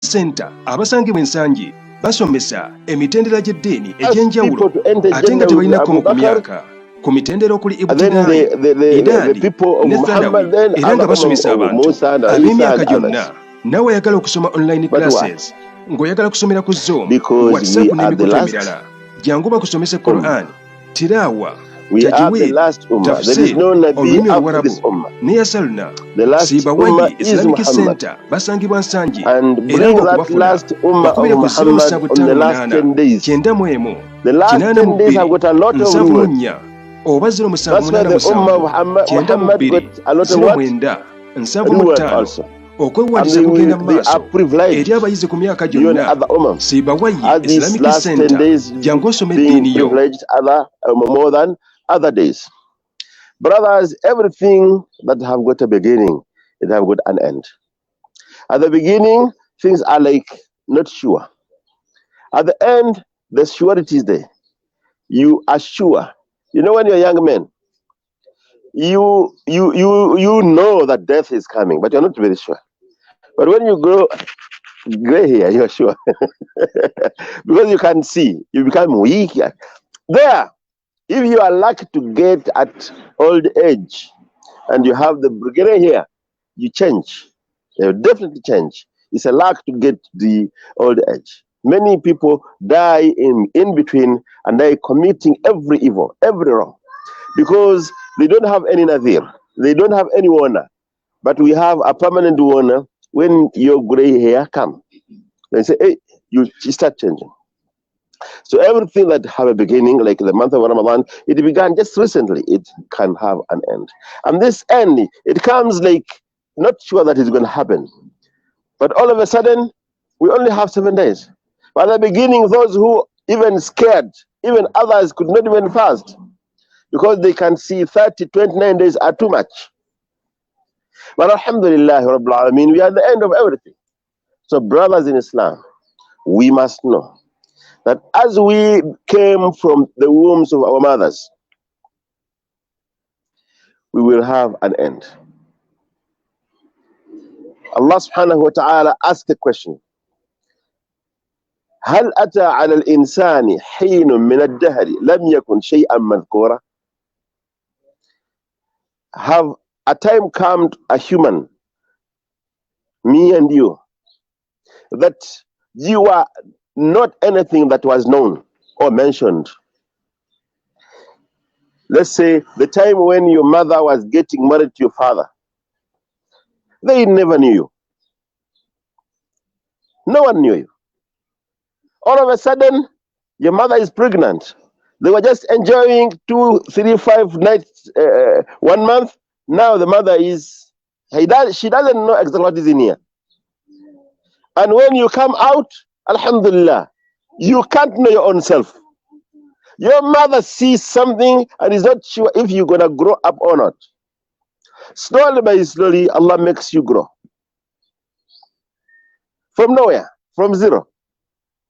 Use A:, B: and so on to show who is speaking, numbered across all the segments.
A: Center abasangibwa ensangi basomesa emitendera gy'eddiini egy'enjawulo ate nga tebalinako mu myaka ku mitendera okuli ibutidaali idaadi ne thanawi era nga basomesa abantu ab'emyaka gyonna. Nawe ayagala okusoma online classes ng'oyagala kusomera ku Zoom, WhatsApp n'emikutu emirala, jangu bakusomese Quran, Tirawa, Tajwid, Tafsir, olulimi Oluwarabu ne Yasalna. Sibawayi Islamic Center basangibwa Nsangi era ng'okubafuna bakubira ku 0758 oba 0787920975 okwewalisa kugenda mu maaso eri abayizi ku myaka gyonna. Sibawayi Islamic Center jangu osome eddiini yo.
B: Other days. Brothers, everything that have got a beginning, it have got an end. At the beginning, things are like not sure. At the end, the surety is there. You are sure. You know, when you're a young man, you know that death is coming, but you're not very sure. But when you grow gray hair, you're sure. Because you can see, you become weak. There. If you are lucky to get at old age and you have the gray hair, you change. You definitely change. It's a luck to get the old age. Many people die in between and they committing every evil, every wrong, because they don't have any nazir. They don't have any warner. But we have a permanent warner. When your gray hair come, they say, hey, you start changing. So everything that have a beginning, like the month of Ramadan, it began just recently. It can have an end. And this end, it comes like not sure that it's going to happen. But all of a sudden, we only have 7 days. But at the beginning, those who even scared, even others could not even fast because they can see 29 days are too much. But alhamdulillah, Rabbil Alameen, we are at the end of everything. So brothers in Islam, we must know that as we came from the wombs of our mothers, we will have an end. Allah subhanahu wa ta'ala asked the question, هل أتى على الإنسان حين من الدهر لم يكن شيئا مذكورا? Have a time come to a human, me and you, that you are not anything that was known or mentioned. Let's say the time when your mother was getting married to your father. They never knew you. No one knew you. All of a sudden, your mother is pregnant. They were just enjoying 2, 3, 5 nights, 1 month. Now the mother is, she doesn't know exactly what is in here. And when you come out, alhamdulillah, you can't know your own self. Your mother sees something and is not sure if you're going to grow up or not. Slowly by slowly, Allah makes you grow. From nowhere, from zero.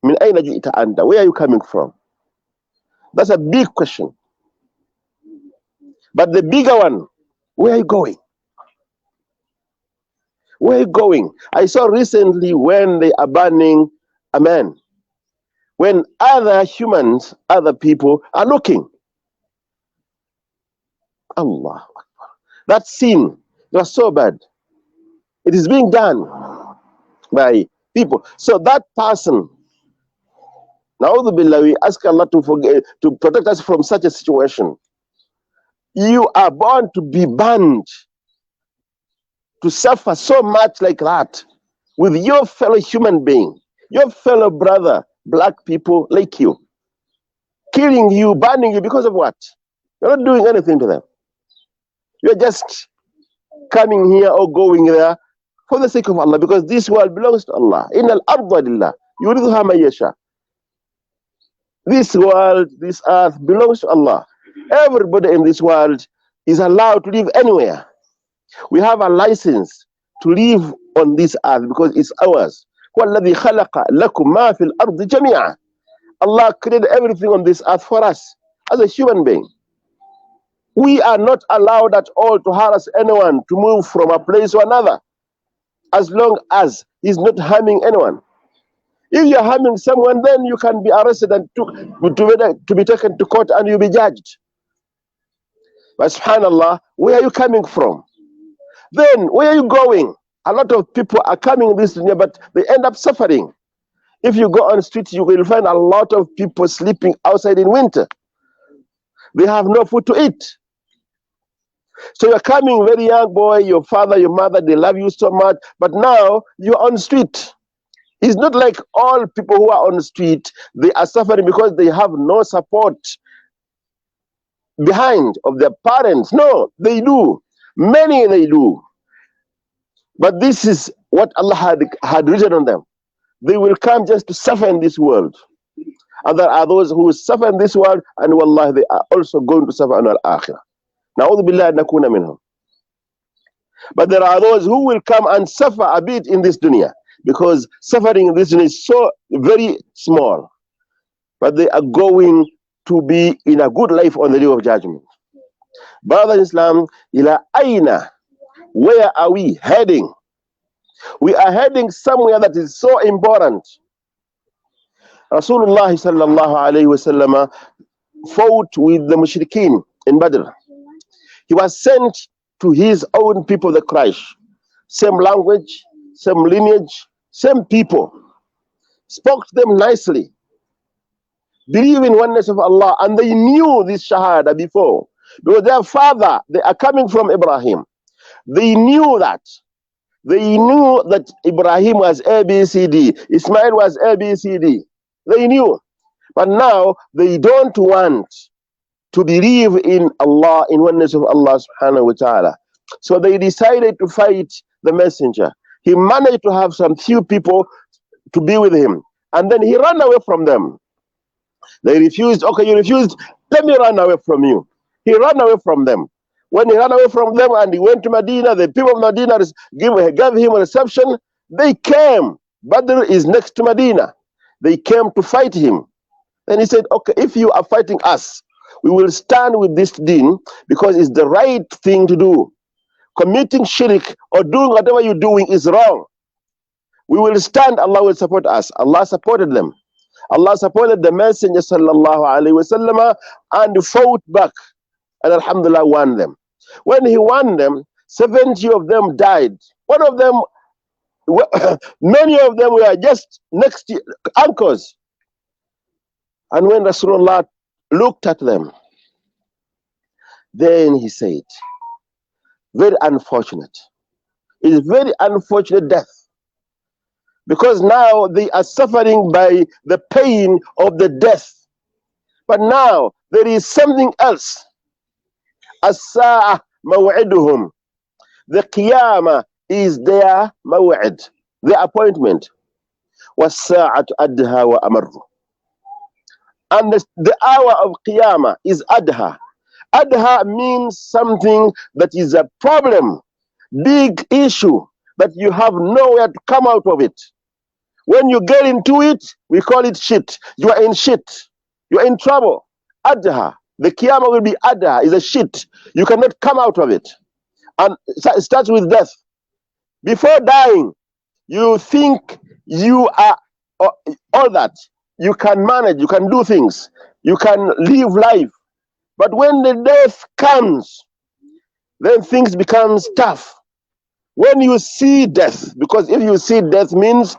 B: Where are you coming from? That's a big question. But the bigger one, where are you going? Where are you going? I saw recently when they are burning a man, when other humans, other people are looking. Allah Akbar. That scene was so bad. It is being done by people. So that person, na'udhu billah, we ask Allah to protect us from such a situation. You are born to be burned, to suffer so much like that with your fellow human being, your fellow brother, black people like you, killing you, burning you because of what? You're not doing anything to them. You're just coming here or going there for the sake of Allah, because this world belongs to Allah. Innal arda lillah yuridhuha man yasha. This world, this earth belongs to Allah. Everybody in this world is allowed to live anywhere. We have a license to live on this earth because it's ours. وَالَّذِي خَلَقَ لَكُمْ مَا فِي الْأَرْضِ جَمِيعًا. Allah created everything on this earth for us as a human being. We are not allowed at all to harass anyone to move from a place to another, as long as he's not harming anyone. If you're harming someone, then you can be arrested and to be taken to court and you'll be judged. But subhanallah, where are you coming from? Then where are you going? A lot of people are coming this dunya, but they end up suffering. If you go on the street, you will find a lot of people sleeping outside in winter. They have no food to eat. So you're coming, very young boy, your father, your mother, they love you so much, but now you're on the street. It's not like all people who are on the street, they are suffering because they have no support behind of their parents. No, they do. Many they do. But this is what Allah had written on them. They will come just to suffer in this world. And there are those who suffer in this world, and wallah, they are also going to suffer on al-akhirah. Na'udhu billahi nakuna minhum. But there are those who will come and suffer a bit in this dunya, because suffering in this dunya is so very small. But they are going to be in a good life on the day of judgment. Brothers in Islam, ila aina, where are we heading? We are heading somewhere that is so important. Rasulullah sallallahu alayhi wasallam fought with the mushrikeen in Badr. He was sent to his own people, the Quraysh. Same language, same lineage, same people. Spoke to them nicely. Believe in oneness of Allah, and they knew this shahada before. Because their father, they are coming from Ibrahim. They knew that. They knew that Ibrahim was ABCD, Ismail was ABCD. They knew. But now they don't want to believe in Allah, in oneness of Allah subhanahu wa ta'ala. So they decided to fight the messenger. He managed to have some few people to be with him. And then he ran away from them. They refused. Okay, you refused. Let me run away from you. He ran away from them. When he ran away from them and he went to Medina, the people of Medina gave him a reception. They came. Badr is next to Medina. They came to fight him. Then he said, okay, if you are fighting us, we will stand with this deen because it's the right thing to do. Committing shirk or doing whatever you're doing is wrong. We will stand, Allah will support us. Allah supported them. Allah supported the Messenger sallallahu alaihi wasallam and fought back. And alhamdulillah won them. When he won them, 70 of them died. One of them, many of them were just next anchors. And when Rasulullah looked at them, then he said, very unfortunate. It's very unfortunate death. Because now they are suffering by the pain of the death. But now there is something else. As-sa'ah maw'iduhum. The qiyamah is their maw'id, their appointment. Was-sa'atu adha wa amarru. And the hour of qiyamah is adha. Adha means something that is a problem, big issue, that you have nowhere to come out of it. When you get into it, we call it shit. You are in shit. You are in trouble. Adha. The qiyamah will be adha, is a shit. You cannot come out of it. And it starts with death. Before dying, you think you are all that. You can manage, you can do things. You can live life. But when the death comes, then things become tough. When you see death, because if you see death means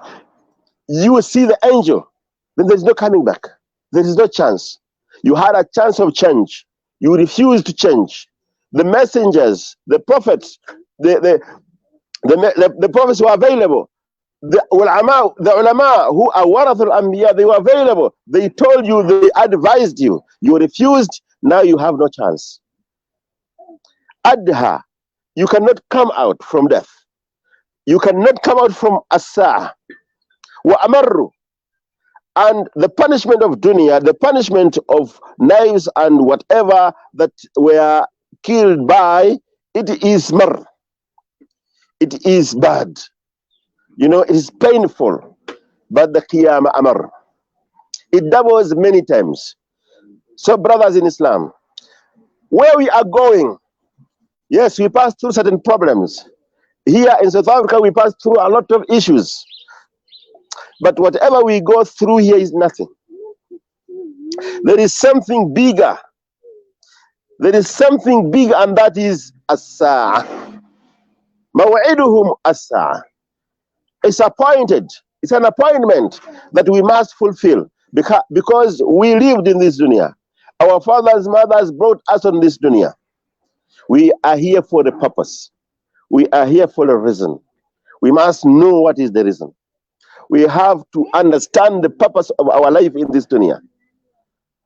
B: you see the angel, then there's no coming back. There is no chance. You had a chance of change. You refused to change. The messengers, the prophets, the prophets were available. The ulama who are warath al-anbiya, they were available. They told you, they advised you. You refused, now you have no chance. Adha, you cannot come out from death. You cannot come out from as-sa'ah. Wa amarru. And the punishment of dunya, the punishment of knives and whatever that were killed by, it is mar. It is bad. You know, it is painful. But the qiyamah amar. It doubles many times. So brothers in Islam, where we are going, yes, we pass through certain problems. Here in South Africa, we pass through a lot of issues. But whatever we go through here is nothing. There is something bigger. There is something big, and that is as-sa'ah. Maw'iduhum as-sa'ah. It's appointed. It's an appointment that we must fulfill because we lived in this dunya. Our fathers, mothers brought us on this dunya. We are here for the purpose. We are here for a reason. We must know what is the reason. We have to understand the purpose of our life in this dunya.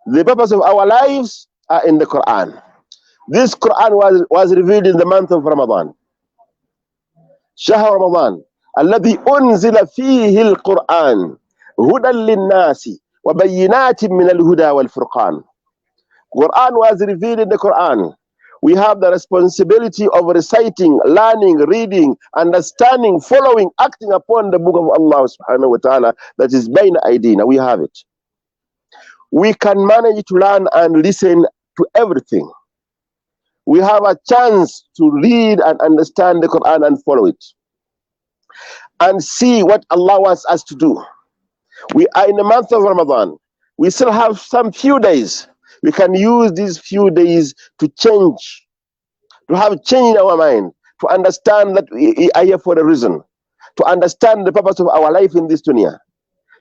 B: The purpose of our lives are in the Quran. This Quran was revealed in the month of Ramadan. Shahr Ramadan. الذي أنزل فيه القرآن هدى للناس وبينات من الهدى والفرقان. Quran was revealed in the Quran. We have the responsibility of reciting, learning, reading, understanding, following, acting upon the book of Allah subhanahu wa ta'ala that is Bayna Aydina. We have it. We can manage to learn and listen to everything. We have a chance to read and understand the Quran and follow it and see what Allah wants us to do. We are in the month of Ramadan. We still have some few days. We can use these few days to change, to have change in our mind, to understand that we are here for a reason, to understand the purpose of our life in this dunya.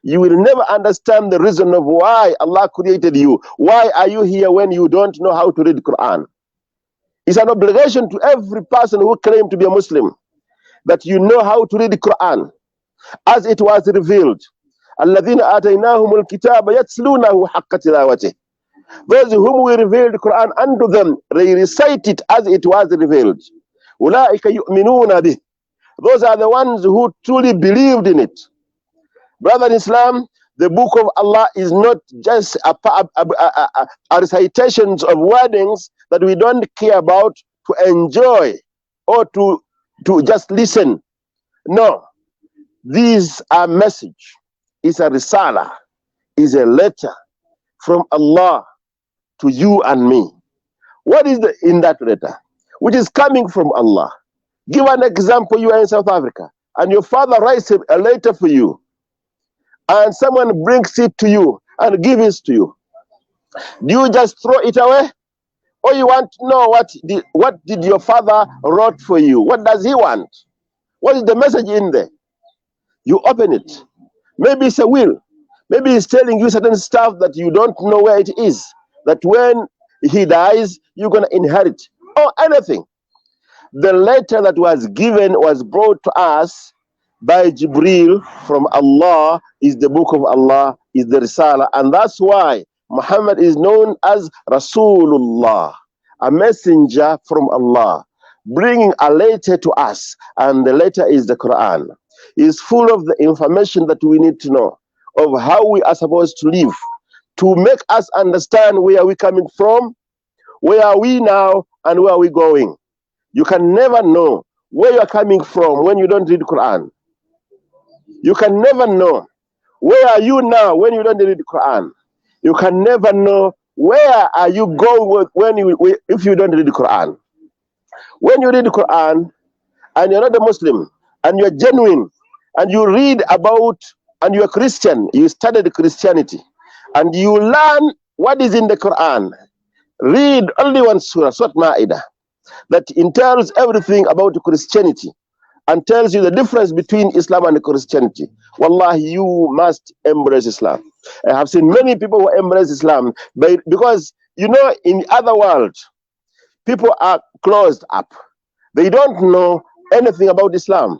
B: You will never understand the reason of why Allah created you. Why are you here when you don't know how to read the Quran? It's an obligation to every person who claims to be a Muslim that you know how to read the Quran as it was revealed. الَّذِينَ آتَيْنَاهُمُ الْكِتَابَ يَتْلُونَهُ حَقَّ تِلَاوَتِهِ. Those whom we revealed the Quran unto them, they recite it as it was revealed. أُولَٰئِكَ يُؤْمِنُونَ بِهِ. Those are the ones who truly believed in it. Brother in Islam, the book of Allah is not just a recitations of wordings that we don't care about to enjoy or to just listen. No, these are message. It's a risala. It's a letter from Allah to you and me. What is in that letter? Which is coming from Allah. Give an example. You are in South Africa and your father writes a letter for you, and someone brings it to you and gives it to you. Do you just throw it away? Or you want to know what did your father wrote for you? What does he want? What is the message in there? You open it. Maybe it's a will. Maybe he's telling you certain stuff that you don't know where it is. That when he dies, you're going to inherit. Or anything. The letter that was given was brought to us by Jibril from Allah, is the book of Allah, is the Risala. And that's why Muhammad is known as Rasulullah, a messenger from Allah, bringing a letter to us. And the letter is the Quran. It's full of the information that we need to know of how we are supposed to live, to make us understand where we're coming from, where are we now, and where are we going. You can never know where you're coming from when you don't read the Quran. You can never know where are you now when you don't read the Quran. You can never know where are you going if you don't read the Quran. When you read the Quran and you're not a Muslim and you're genuine and you read about and you're Christian, you studied Christianity and you learn what is in the Quran. Read only one surah, Surah Ma'idah, that entails everything about Christianity and tells you the difference between Islam and Christianity. Wallahi, you must embrace Islam. I have seen many people who embrace Islam because, you know, in the other world, people are closed up. They don't know anything about Islam.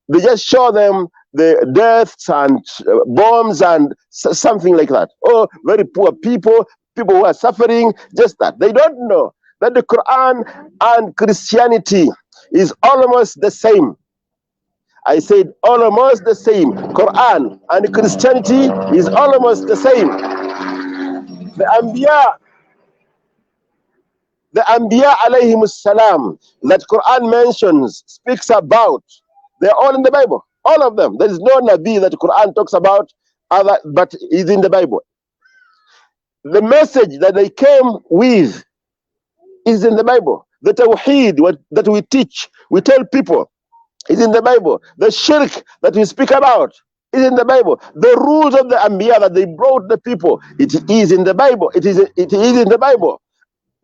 B: They just show them the deaths and bombs and something like that. Oh, very poor people, people who are suffering, just that. They don't know that the Quran and Christianity is almost the same. I said almost the same. Quran and Christianity is almost the same. The Anbiya alayhimus salam that Quran mentions, speaks about, they're all in the Bible. All of them. There is no Nabi that Quran talks about but is in the Bible. The message that they came with is in the Bible. The Tawheed that we teach, we tell people, is in the Bible. The Shirk that we speak about is in the Bible. The rules of the Anbiya that they brought the people, it is in the Bible. It is in the Bible.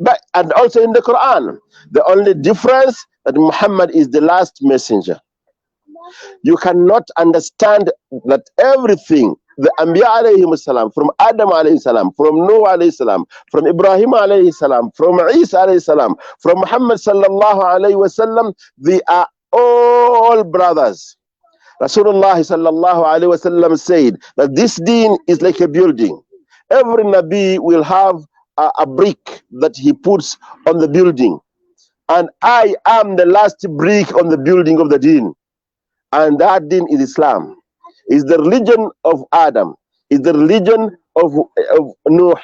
B: But and also in the Quran. The only difference that Muhammad is the last messenger. You cannot understand that everything the Anbiya alayhi salam, from Adam alayhi salam, from Noah alayhi salam, from Ibrahim alayhi salam, from Isa alayhi salam, from Muhammad sallallahu alayhi wasallam, they are all brothers. Rasulullah sallallahu alayhi wasallam said that this deen is like a building. Every Nabi will have a brick that he puts on the building. And I am the last brick on the building of the deen. And that deen is Islam. Is the religion of Adam. Is the religion of Nuh.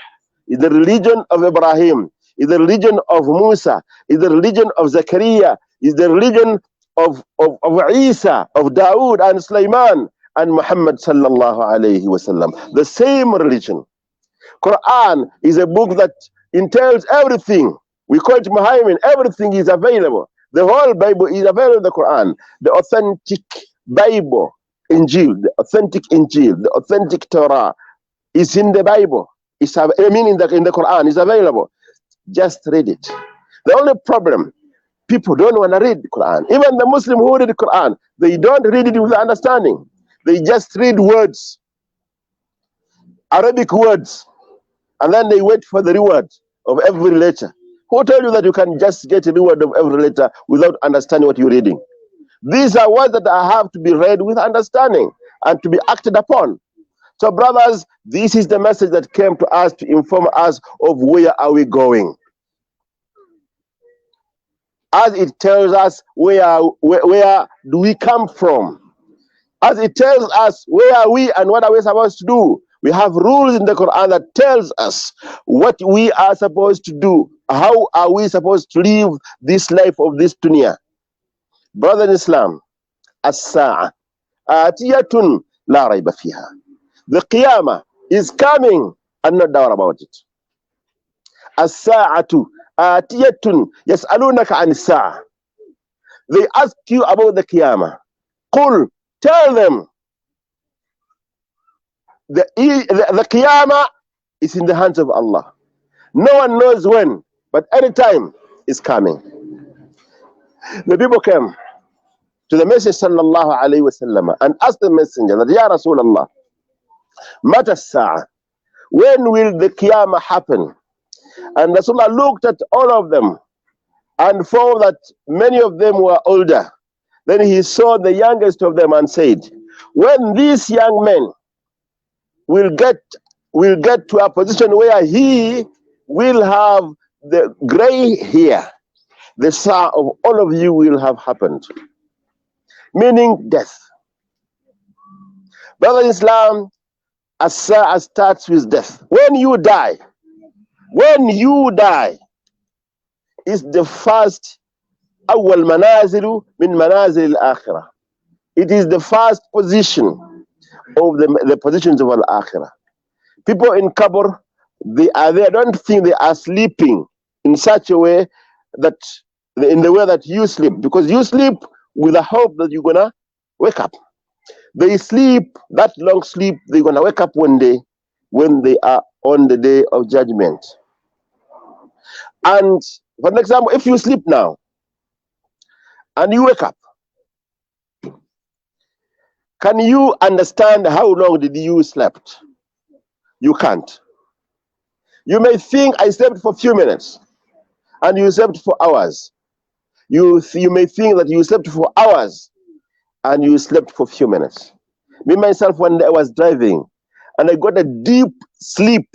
B: Is the religion of Ibrahim. Is the religion of Musa. Is the religion of Zakaria. Is the religion of Isa, of Dawood and Sulaiman and Muhammad sallallahu alayhi wasallam. The same religion. Quran is a book that entails everything. We call it Muhammad. Everything is available. The whole Bible is available in the Quran. The authentic Bible, Injil, the authentic Injil, the authentic Torah is in the Bible. It's, I mean, in the Quran, is available. Just read it. The only problem, people don't want to read the Quran. Even the Muslim who read the Quran, they don't read it with understanding. They just read words, Arabic words, and then they wait for the reward of every letter. Who told you that you can just get a reward of every letter without understanding what you're reading? These are words that have to be read with understanding and to be acted upon. So brothers, this is the message that came to us to inform us of where are we going. As it tells us where do we come from. As it tells us where are we and what are we supposed to do. We have rules in the Quran that tells us what we are supposed to do. How are we supposed to live this life of this dunya? Brother in Islam, as-sa'a atiyatun la rayba fiha. The Qiyamah is coming and not doubt about it. As-sa'atu atiyatun yas'alunaka an as-sa'a. They ask you about the Qiyamah. Qul, tell them, the Qiyamah is in the hands of Allah. No one knows when, but any time is coming. The people came to the Messenger sallallahu alayhi wasallam and asked the Messenger that, Ya Rasulullah, mata as-sa'a? When will the Qiyamah happen? And Rasulullah looked at all of them and found that many of them were older. Then he saw the youngest of them and said, when these young men will get to a position where he will have the gray hair, the sa'a of all of you will have happened. Meaning death. Brother in Islam, as-sa'a starts with death. When you die, is the first awwal manazilu min manazil al-akhirah. It is the first position of the positions of al-akhirah. People in Qabr, they are there. Don't think they are sleeping in such a way that, in the way that you sleep, because you sleep with the hope that you're gonna wake up. They sleep that long sleep. They're gonna wake up one day when they are on the day of judgment. And for example, if you sleep now and you wake up, can you understand how long did you slept? You can't. You may think I slept for a few minutes, and you slept for hours. You may think that you slept for hours, and you slept for a few minutes. Me myself, one day I was driving, and I got a deep sleep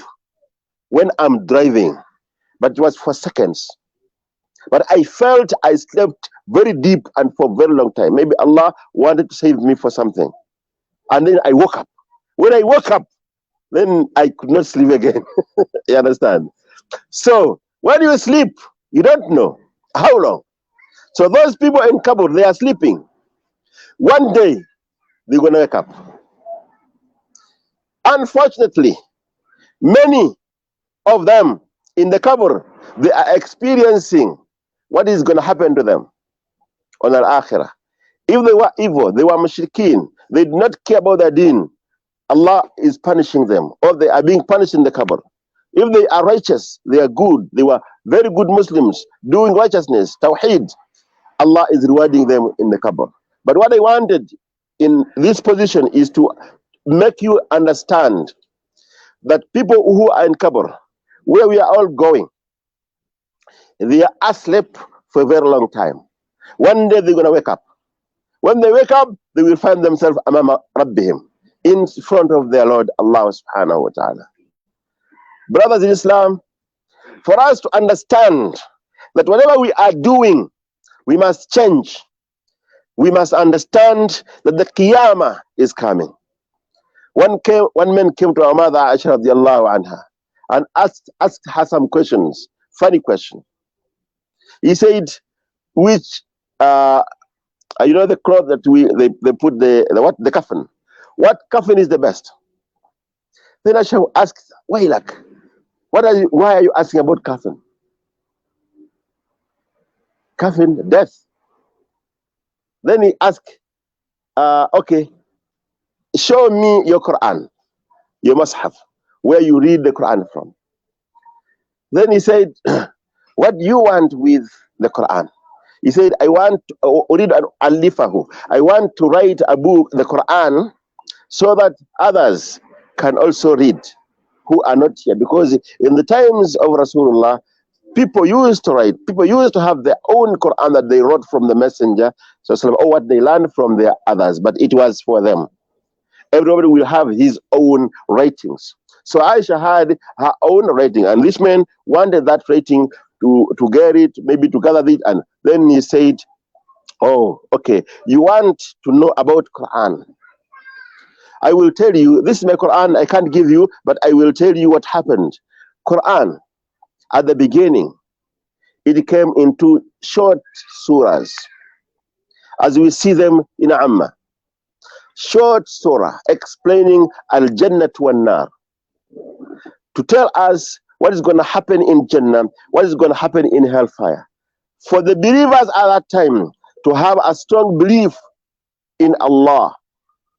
B: when I'm driving, but it was for seconds. But I felt I slept very deep and for a very long time. Maybe Allah wanted to save me for something. And then I woke up. When I woke up, then I could not sleep again. You understand? So when you sleep, you don't know how long. So those people in Kabul, they are sleeping. One day, they're going to wake up. Unfortunately, many of them in the Kabul, they are experiencing what is going to happen to them on al-akhirah. If they were evil, they were mushrikeen, they did not care about their deen, Allah is punishing them, or they are being punished in the qabr. If they are righteous, they are good, they were very good Muslims, doing righteousness, tawheed, Allah is rewarding them in the qabr. But what I wanted in this position is to make you understand that people who are in qabr, where we are all going, they are asleep for a very long time. One day they're going to wake up. When they wake up, they will find themselves amama rabbihim, in front of their Lord Allah subhanahu wa ta'ala. Brothers in Islam, for us to understand that whatever we are doing, we must change. We must understand that the Qiyamah is coming. One man came to our mother Aisha radiallahu anha and asked her some questions, funny question. He said, which you know the cloth that they put the coffin. What coffin is the best? Then Aisha asked, Wailak, why are you asking about coffin? Coffin, death. Then he asked, okay, show me your Quran, your Mus'haf, where you read the Quran from. Then he said, what do you want with the Quran? He said, I want to write a book, the Quran, so that others can also read who are not here. Because in the times of Rasulullah, people used to write, people used to have their own Quran that they wrote from the messenger, or what they learned from their others, but it was for them. Everybody will have his own writings. So Aisha had her own writing, and this man wanted that writing to get it, maybe to gather it, and then he said, oh, okay, you want to know about Quran. I will tell you, this is my Quran, I can't give you, but I will tell you what happened. Quran, at the beginning, it came into short surahs, as we see them in Amma. Short surah explaining al-Jannat wan-Nar, to tell us what is going to happen in Jannah, what is going to happen in hellfire. For the believers at that time to have a strong belief in Allah,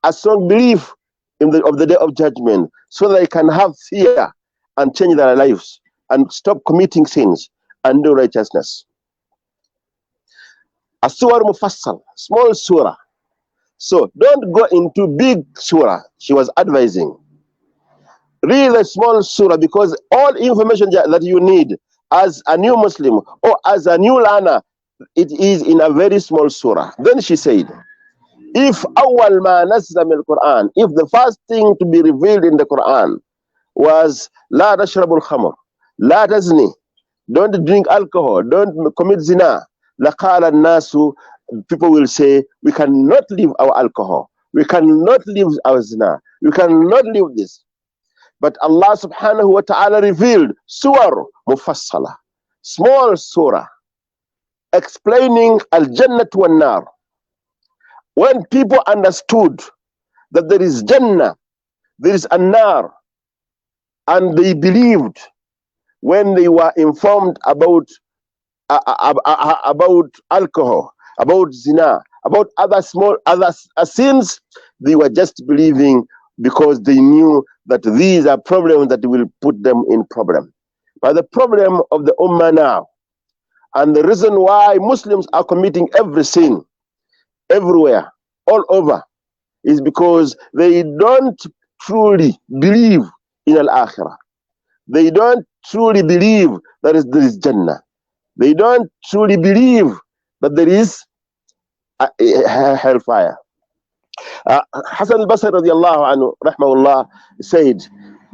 B: a strong belief in of the day of judgment, so they can have fear and change their lives and stop committing sins and do righteousness. A surah mufassal, small surah. So don't go into big surah, she was advising. Read a small surah, because all information that you need as a new Muslim or as a new learner, it is in a very small surah. Then she said, if awwal ma nazla min al-Quran, if the first thing to be revealed in the Quran was la tashrabul khamr, la tazni, don't drink alcohol, don't commit zina, laqala an-nasu, people will say, we cannot leave our alcohol, we cannot leave our zina, we cannot leave this. But Allah subhanahu wa ta'ala revealed surah mufassala, small surah, explaining al-Jannat wan-Nar. When people understood that there is Jannah, there is an-Nar, and they believed when they were informed about alcohol, about zina, about other sins, they were just believing because they knew that these are problems that will put them in problem. But the problem of the Ummah now, and the reason why Muslims are committing every sin, everywhere, all over, is because they don't truly believe in Al-Akhirah. They don't truly believe that there is Jannah. They don't truly believe that there is hellfire. Hassan al-Basri radiallahu anhu, rahmahullah, said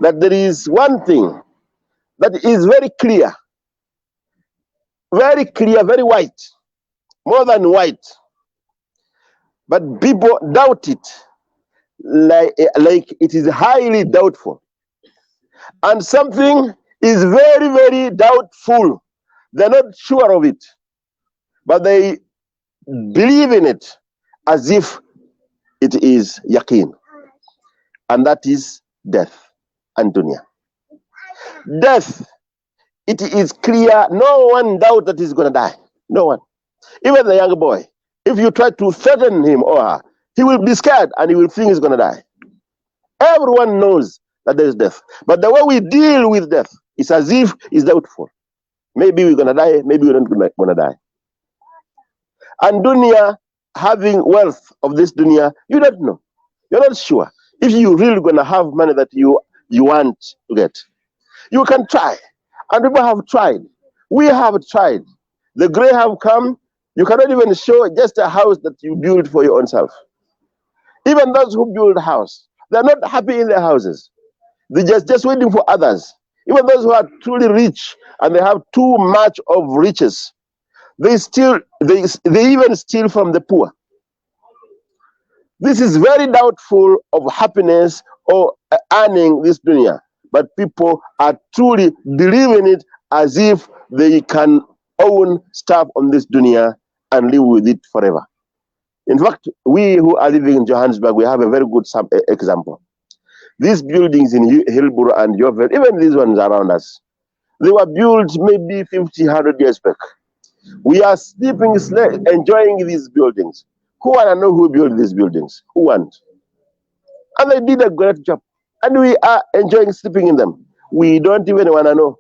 B: that there is one thing that is very clear, very white, more than white, but people doubt it, like it is highly doubtful. And something is very doubtful, they're not sure of it, but they believe in it as if it is yaqeen, and that is death and dunya. Death, it is clear, no one doubt that he's going to die, no one. Even the young boy, if you try to threaten him or her, he will be scared and he will think he's going to die. Everyone knows that there is death. But the way we deal with death is as if it's doubtful. Maybe we're going to die, maybe we're not going to die. And dunya, having wealth of this dunya, you don't know. You're not sure if you're really going to have money that you want to get. You can try. And people have tried. We have tried. The grey have come. You cannot even show just a house that you build for your own self. Even those who build a house, they're not happy in their houses. They're just waiting for others. Even those who are truly rich and they have too much of riches, they even steal from the poor. This is very doubtful of happiness or earning this dunya. But people are truly believing it as if they can own stuff on this dunya and live with it forever. In fact, we who are living in Johannesburg, we have a very good example. These buildings in Hillborough and Jovel, even these ones around us, they were built maybe 50, 100 years back. We are sleeping, enjoying these buildings. Who want to know who built these buildings? Who want? And they did a great job. And we are enjoying sleeping in them. We don't even want to know.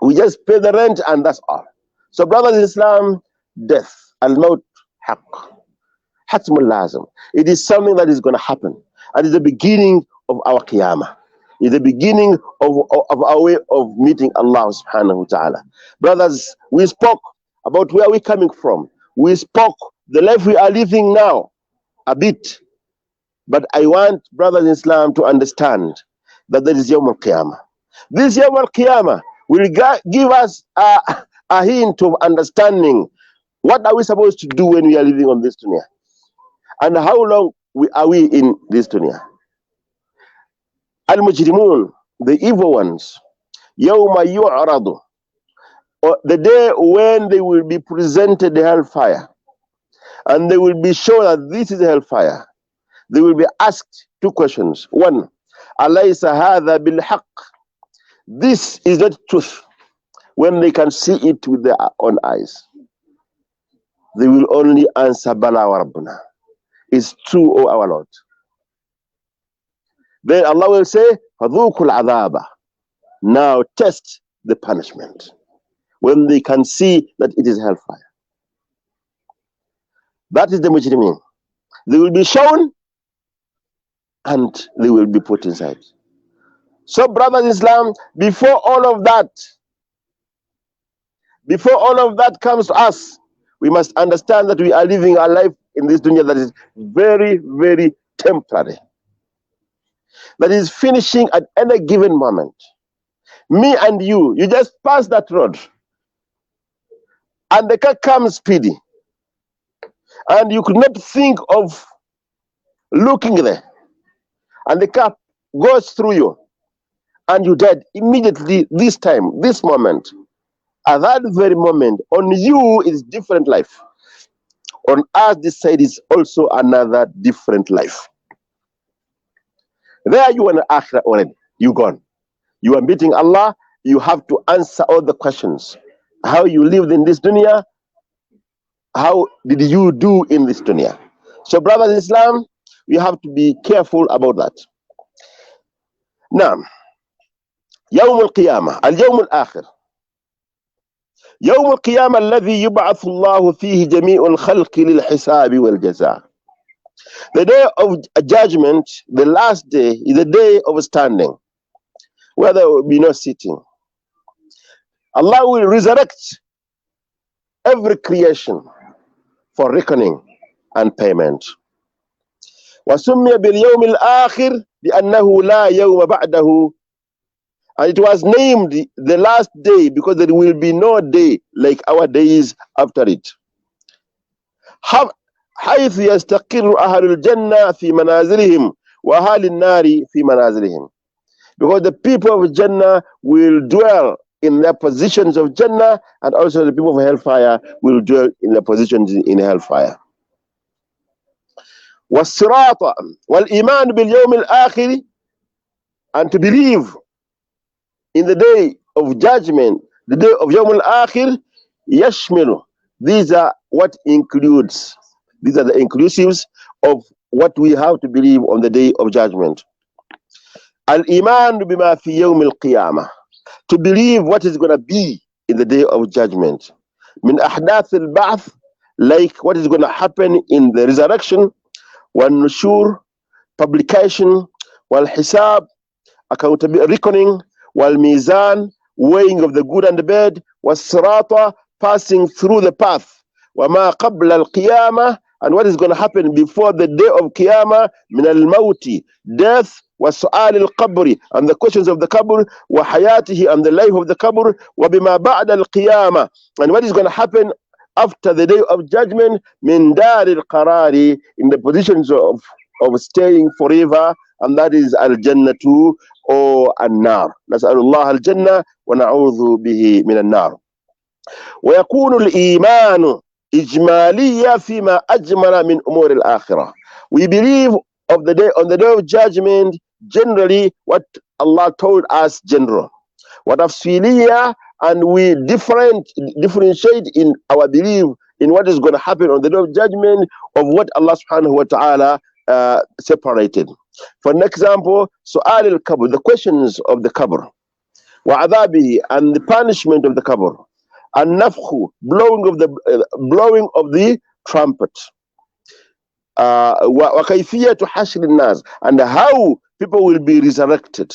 B: We just pay the rent and that's all. So brothers in Islam, death, al-maut, haqq, hatmul lazim. It is something that is going to happen. And it's the beginning of our qiyamah. It's the beginning of our way of meeting Allah subhanahu wa ta'ala. Brothers, we spoke about where we're coming from. We spoke the life we are living now a bit. But I want brothers in Islam to understand that there is Yawm al-Qiyamah. This Yawm al-Qiyamah will give us a hint of understanding what are we supposed to do when we are living on this dunya. And how long are we in this dunya. Al-Mujrimun, the evil ones, Yawma yu'radu, the day when they will be presented the hellfire. And they will be shown that this is the hellfire. They will be asked two questions. One, Alaysa hadha bil haqq. This is not truth. When they can see it with their own eyes, they will only answer Bala wa Rabbuna. It's true, O our Lord. Then Allah will say, Fadhukul adhaba. Now test the punishment. When they can see that it is hellfire. That is the mujrimin. They will be shown and they will be put inside. So brothers in Islam, before all of that comes to us, we must understand that we are living our life in this dunya that is very, very temporary. That is finishing at any given moment. Me and you just pass that road and the car comes speedy and you could not think of looking there, and the car goes through you and you dead immediately. This time, this moment, at that very moment, on you is different life. On us, this side is also another different life. There you are in Akhirah already. You gone. You are meeting Allah. You have to answer all the questions. How you lived in this dunya. How did you do in this dunya? So brothers in Islam, we have to be careful about that. Now, يوم القيامة اليوم الآخر يوم القيامة الذي يبعث الله فيه جميع الخلق للحساب والجزاء. The day of judgment, the last day, is the day of standing, where there will be no sitting. Allah will resurrect every creation for reckoning and payment. وسمي باليوم الآخر لأنه لا يوم بعده. And it was named the last day because there will be no day like our days after it. حيث يستقر أهل الجنة في منازلهم وأهل النار في منازلهم. Because the people of Jannah will dwell in their positions of Jannah, and also the people of hellfire will dwell in their positions in hellfire. والصراط والإيمان باليوم الآخر, and to believe in the day of judgment, the day of Yawm al-Akhir, يشمل. These are what includes. These are the inclusives of what we have to believe on the day of judgment. Al-iman bima fi yawm al-qiyamah. To believe what is going to be in the day of judgment. Min ahdath al-ba'th, like what is going to happen in the resurrection, wal nushur, publication, wal hisab, accountability, reckoning, wal mizan, weighing of the good and the bad, was sirata, passing through the path, wa ma qabla al-qiyamah, and what is going to happen before the day of qiyamah, min al-mawti, death, wa su'al al-qabri, and the questions of the qabr, wa hayatihi, and the life of the qabr, wa bima ba'da al-qiyamah, and what is going to happen after the day of judgment, min dar al-qarari, in the positions of staying forever, and that is al-jannatu or an-nar. Nas'alullah al-jannah wa na'udhu bihi min an-nar. ويكون الإيمان إجماليا فيما أجمل من أمور الآخرة. We believe of the day, on the day of judgment, generally what Allah told us general. وتفصيلية, and we differentiate in our belief in what is going to happen on the day of judgment of what Allah subhanahu wa ta'ala separated. For an example, سؤال القبر, the questions of the qabr, وعذابه, and the punishment of the qabr, and nafkhu, blowing of the trumpet, وكيفية حشر الناس, and how people will be resurrected,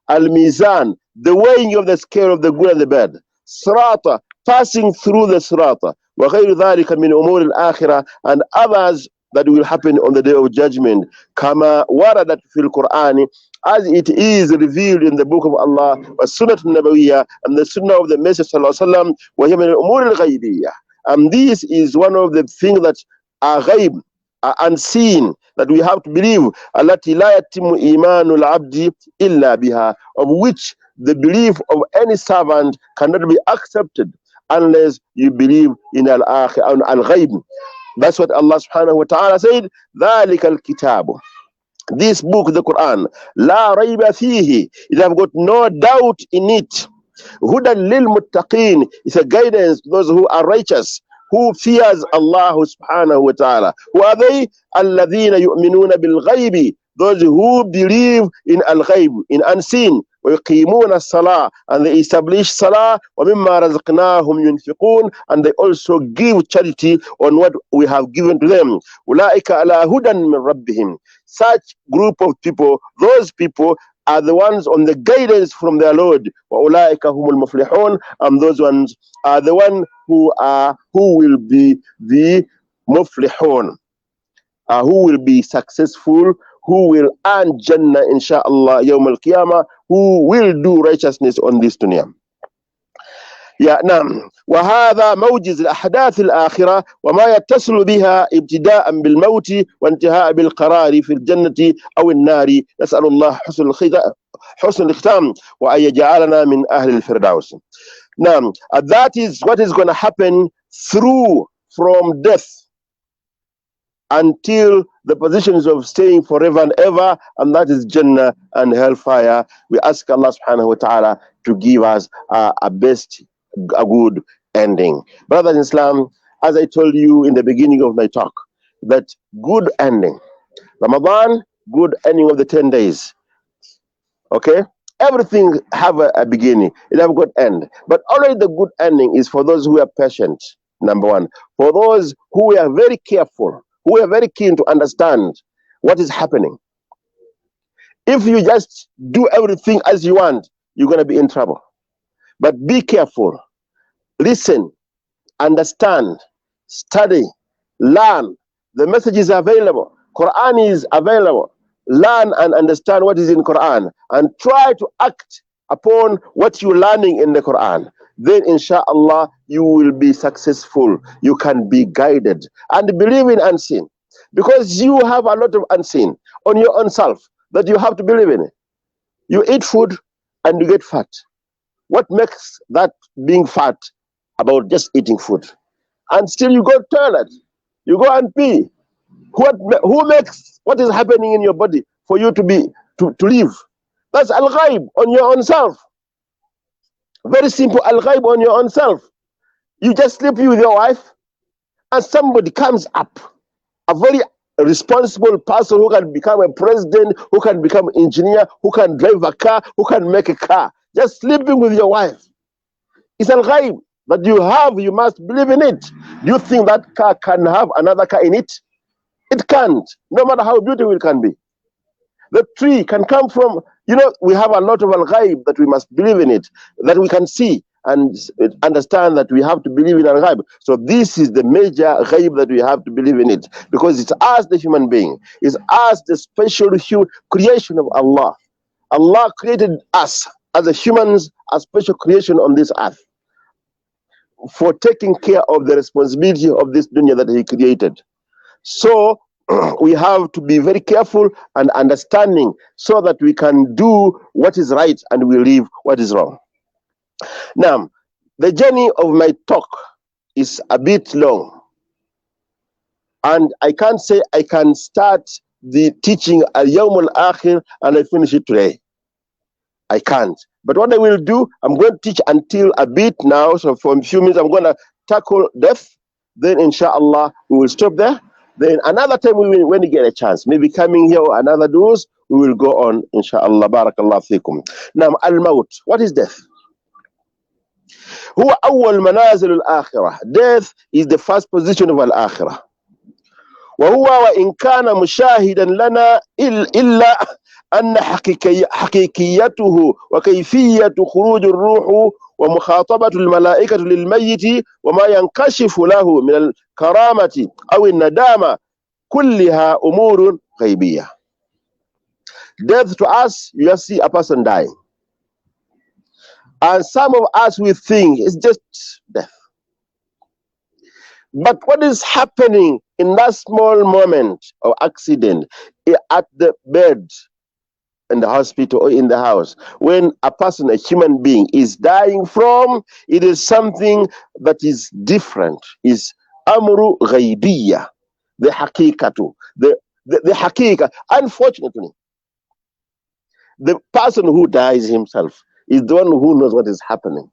B: al-mizan, the weighing of the scale of the good and the bad, sirata, passing through the sirata, وغير ذلك من أمور الآخرة, and others that will happen on the day of judgment, كما وردت في القرآن, as it is revealed in the book of Allah, والسنة النبوية, and the sunnah of the Messenger صلى الله عليه وسلم, وهي من الأمور الغيبية, and this is one of the things that are ghaib, are unseen, that we have to believe, التي لا يتم إيمان العبد إلا بها, of which the belief of any servant cannot be accepted unless you believe in al-ghaib. That's what Allah subhanahu wa ta'ala said, ذَلِكَ الْكِتَابُ, this book, the Quran, لَا رَيْبَ فِيهِ, it have got no doubt in it, هُدًى لِلْمُتَّقِينَ, it's a guidance to those who are righteous, who fears Allah subhanahu wa ta'ala. Who are they? الَّذِينَ يُؤْمِنُونَ بِالْغَيْبِ, those who believe in al-ghayb, in unseen, وَيُقِيمُونَ الصَّلَاةَ, and they establish salah, وَمِمَّا رَزَقْنَاهُمْ يُنْفِقُونَ, and they also give charity on what we have given to them. أُولَٰئِكَ عَلَىٰ هُدًى مِّن رَبِّهِمْ, such group of people, those people are the ones on the guidance from their Lord. وَأُولَٰئِكَ هُمُ الْمُفْلِحُونَ, and those ones are the one who will be the muflihun, who will be successful, who will earn Jannah inshallah yawm al-qiyamah, who will do righteousness on this dunya. نعم. وهذا موجز الأحداث الآخرة وما يتصل بها ابتداء بالموت وانتهاء بالقرار في الجنة أو النار. نسأل الله حسن الختام وأن يجعلنا من أهل الفردوس. Now, that is what is going to happen from death until the positions of staying forever and ever, and that is Jannah and hellfire. We ask Allah subhanahu wa ta'ala to give us a good ending. Brothers in Islam, as I told you in the beginning of my talk, that good ending, Ramadan, good ending of the 10 days, okay? Everything have a beginning, it have a good end. But only the good ending is for those who are patient, number one. For those who are very careful, who are very keen to understand what is happening. If you just do everything as you want, you're going to be in trouble. But be careful, listen, understand, study, learn. The message is available. Quran is available. Learn and understand what is in Quran and try to act upon what you're learning in the Quran. Then inshallah you will be successful. You can be guided and believe in unseen, because you have a lot of unseen on your own self that you have to believe in. You eat food and you get fat. What makes that being fat about just eating food? And still you go to toilet, you go and pee. Who makes what is happening in your body for you to live? That's al-ghaib on your own self. Very simple, al-ghaib on your own self. You just sleep with your wife and somebody comes up, a very a responsible person who can become a president, who can become an engineer, who can drive a car, who can make a car. Just sleeping with your wife. It's al-ghaib that you have, you must believe in it. Do you think that car can have another car in it? It can't, no matter how beautiful it can be. The tree can come from, we have a lot of al-ghaib that we must believe in it, that we can see and understand that we have to believe in al-ghaib. So this is the major ghaib that we have to believe in it, because it's us, the human being. It's us, the special creation of Allah. Allah created us as the humans, a special creation on this earth, for taking care of the responsibility of this dunya that He created. So we have to be very careful and understanding so that we can do what is right and we leave what is wrong. Now, the journey of my talk is a bit long, and I can't say I can start the teaching al-yawm al-akhir and I finish it today. I can't. But what I will do, I'm going to teach until a bit now. So for a few minutes, I'm going to tackle death. Then, inshallah, we will stop there. Then another time, when we get a chance, maybe coming here or another doors, we will go on, inshallah. Barakallah fikum. Now, al-maut. What is death? هو أول منازل الآخرة. Death is the first position of al-akhirah. وهو وإن كان مشاهدا لنا إلا أن حقيقيته وكيفية خروج الروح ومخاطبة الملائكة للميت وما ينكشف له من الكرامة أو الندامة كلها أمور غيبية. Death to us, you see a person dying. And some of us, we think it's just death. But what is happening in that small moment of accident at the bed, in the hospital or in the house, when a person, a human being, is dying from, it is something that is different. Is amru ghaibiyya, the haqiqatu, the haqiqa. Unfortunately, the person who dies himself is the one who knows what is happening.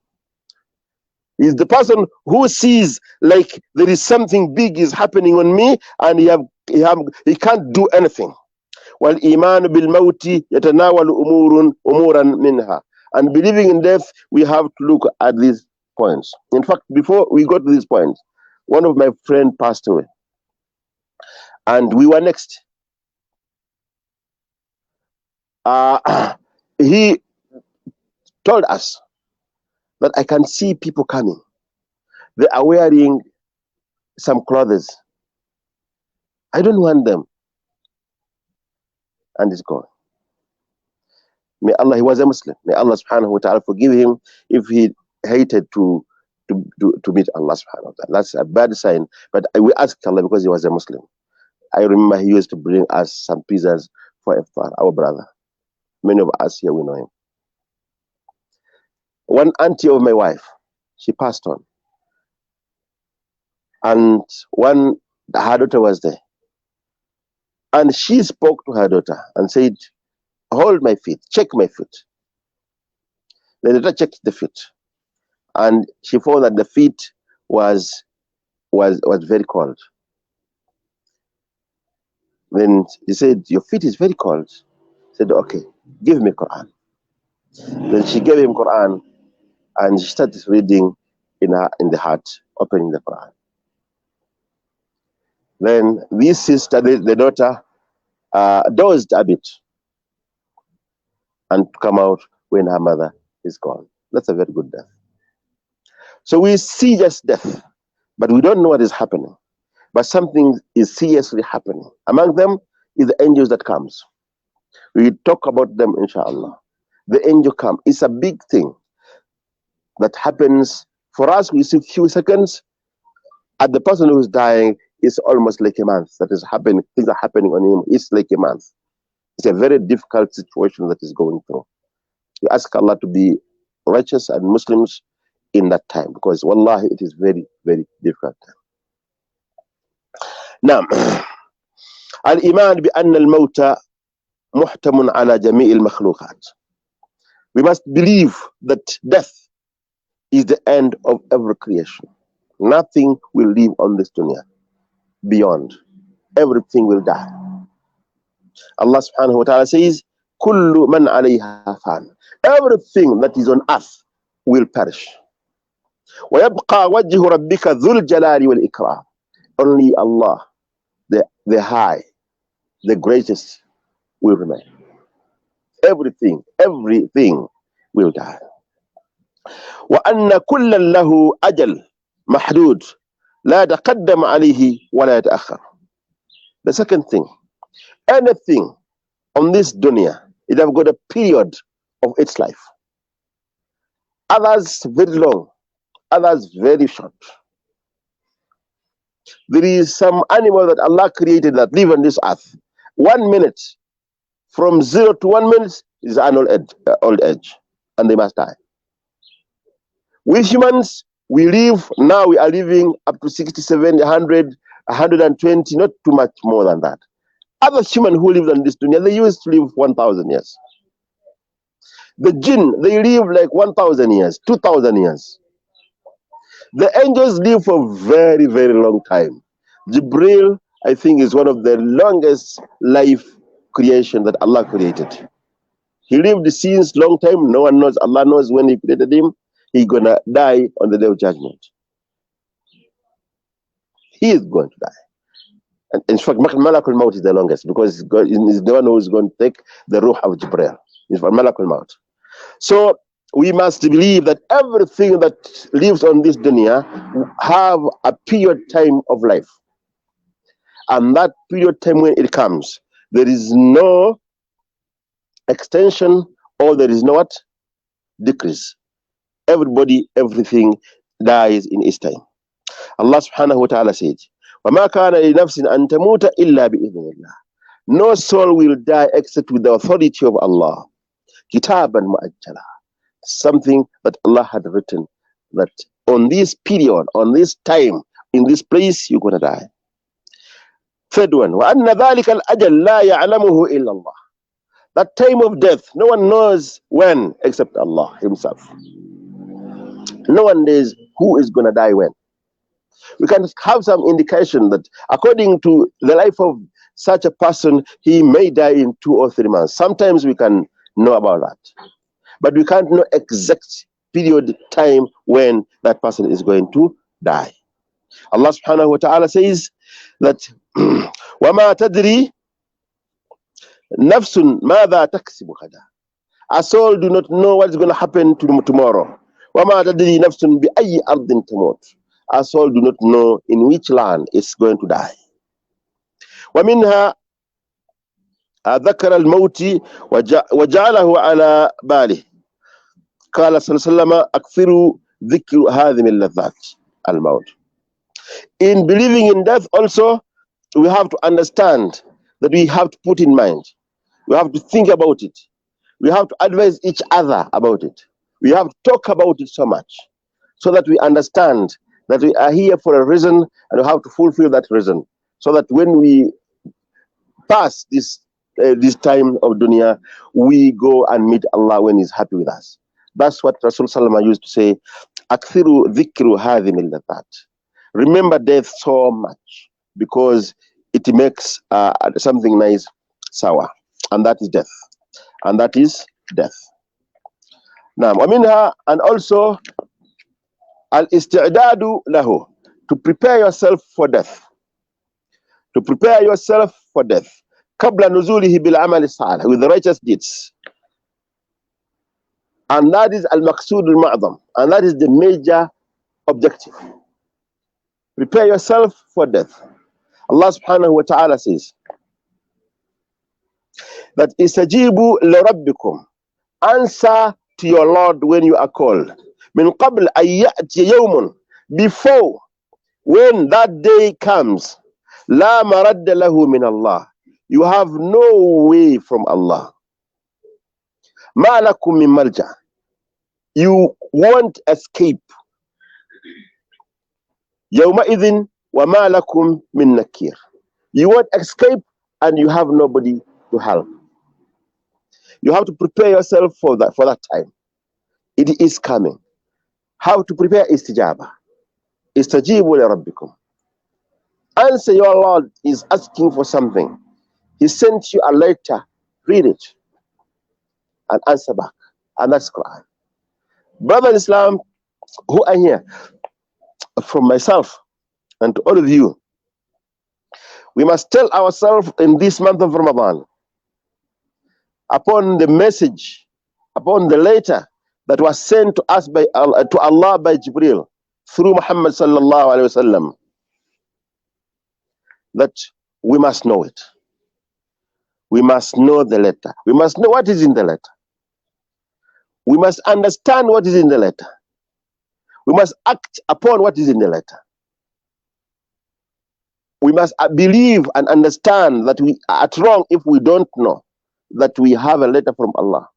B: Is the person who sees like there is something big is happening on me, and he can't do anything. وَالْإِيمَانُ بِالْمَوْتِ يَتَنَاوَلُ أُمُورًا مِنْهَا. And believing in death, we have to look at these points. In fact, before we go to these points, one of my friends passed away, and we were next. He told us that I can see people coming. They are wearing some clothes. I don't want them. And he's gone. May Allah, he was a Muslim. May Allah subhanahu wa ta'ala forgive him if he hated to meet Allah subhanahu wa ta'ala. That's a bad sign. But we asked Allah because he was a Muslim. I remember he used to bring us some pizzas for iftar, our brother. Many of us here, we know him. One auntie of my wife, she passed on. And her daughter was there. And she spoke to her daughter and said, hold my feet, check my feet. The daughter checked the feet, and she found that the feet was very cold. Then he said, your feet is very cold. He said, okay, give me Quran. Then she gave him Quran, and she started reading in the heart, opening the Quran. Then this sister, the daughter, dozed a bit and come out when her mother is gone. That's a very good death. So we see just death, but we don't know what is happening. But something is seriously happening. Among them is the angels that comes. We talk about them, inshallah. The angel come. It's a big thing that happens for us. We see few seconds. At the person who is dying, it's almost like a month that is happening. Things are happening on him. It's like a month. It's a very difficult situation that is going through. We ask Allah to be righteous and Muslims in that time, because wallahi, it is very, very difficult. Now, al-iman bi anna al-mawta muhtamun ala jami' al-makhluqat. We must believe that death is the end of every creation. Nothing will live on this dunya beyond. everything will die. Allah subhanahu wa ta'ala says, Kullu man alayha fan. Everything that is on earth will perish. وَيَبْقَى وَجْهُ رَبِّكَ ذُو الْجَلَالِ وَالْإِكْرَامِ. Only Allah, the high, the greatest, will remain. Everything will die. وَأَنَّ كُلًّا لَهُ أَجَلٌ مَحْدُودٌ لَا يَتَقَدَّمُ عَلَيْهِ وَلَا يَتَأَخَّرُ. The second thing, anything on this dunya, it have got a period of its life. Others very long, others very short. There is some animal that Allah created that live on this earth. 1 minute, from 0 to 1 minute is an old age, and they must die. We humans, we live, now we are living up to 60, 70, 100, 120, not too much more than that. Other humans who lived on this dunya, they used to live 1,000 years. The jinn, they live like 1,000 years, 2,000 years. The angels live for a very, very long time. Jibril, I think, is one of the longest life creation that Allah created. He lived since long time. No one knows. Allah knows when He created him. He's gonna die on the day of judgment. He is going to die. And in fact, Malakul Maut is the longest, because God is the one who is going to take the ruh of Jibril. It's for Malakul Maut. So we must believe that everything that lives on this dunya have a period time of life. And that period time, when it comes, there is no extension, or there is no what? Decrease. Everybody, everything dies in its time. Allah subhanahu wa ta'ala said, وَمَا كَانَ لِنَفْسٍ أَن تَمُوتَ إِلَّا بِإِذْنِ اللَّهِ. No soul will die except with the authority of Allah. كِتَابًا مُؤَجَّلًا. Something that Allah had written, that on this period, on this time, in this place, you're going to die. Third one, وَأَنَّ ذَلِكَ الْأَجَلَ لَا يَعْلَمُهُ إِلَّا اللَّهِ. That time of death, no one knows when except Allah Himself. No one knows who is going to die when. We can have some indication that according to the life of such a person, he may die in 2 or 3 months. Sometimes we can know about that. But we can't know exact period time when that person is going to die. Allah subhanahu wa ta'ala says that وَمَا تَدْرِي نَفْسٌ مَاذَا تَكْسِبُ غَدًا. A soul do not know what is going to happen to tomorrow. وَمَا تَدْرِي نَفْسٌ بِأَيِّ أَرْضٍ تَمُوتُ. A soul do not know in which land it's going to die. وَمِنْهَا ذكر الموت وجعله على باله. قال صلى الله عليه وسلم أكثروا ذكر هذه اللذات الموت. In believing in death also, we have to understand that we have to put in mind, we have to think about it, we have to advise each other about it, we have to talk about it so much, so that we understand that we are here for a reason, and we have to fulfill that reason, so that when we pass this time of dunya, we go and meet Allah when He's happy with us. That's what Rasul Sallallahu used to say, Akthiru dhikru hadhi min ladhat. Remember death so much, because it makes something nice sour, and that is death. And that is death. Now, ومنها, and also al-isti'dadu lahu, to prepare yourself for death. To prepare yourself for death. Qabla nuzulihi bil amal salih, with the righteous deeds. And that is al-maqsood al-ma'zam, and that is the major objective. Prepare yourself for death. Allah subhanahu wa ta'ala says that istajibu li rabbikum, answer to your Lord when you are called. Min qabl an ya'ti yawmun, before, when that day comes, la maradda lahu min Allah, you have no way from Allah. Ma lakum min malja, you won't escape. Yawma idhin wa ma lakum min nakir, you won't escape, and you have nobody to help. You have to prepare yourself for that time. It is coming. How to prepare? Istijaba. Istajibu li rabbikum. answer your Lord is asking for something. He sent you a letter, read it, and answer back. And that's Quran. Brother Islam, who are here, from myself and to all of you, we must tell ourselves in this month of Ramadan, upon the message, upon the letter that was sent to us by Allah by Jibril through Muhammad sallallahu alaihi wasallam, that we must know it. We must know the letter. We must know what is in the letter. We must understand what is in the letter. We must act upon what is in the letter. We must believe and understand that we are wrong if we don't know that we have a letter from Allah.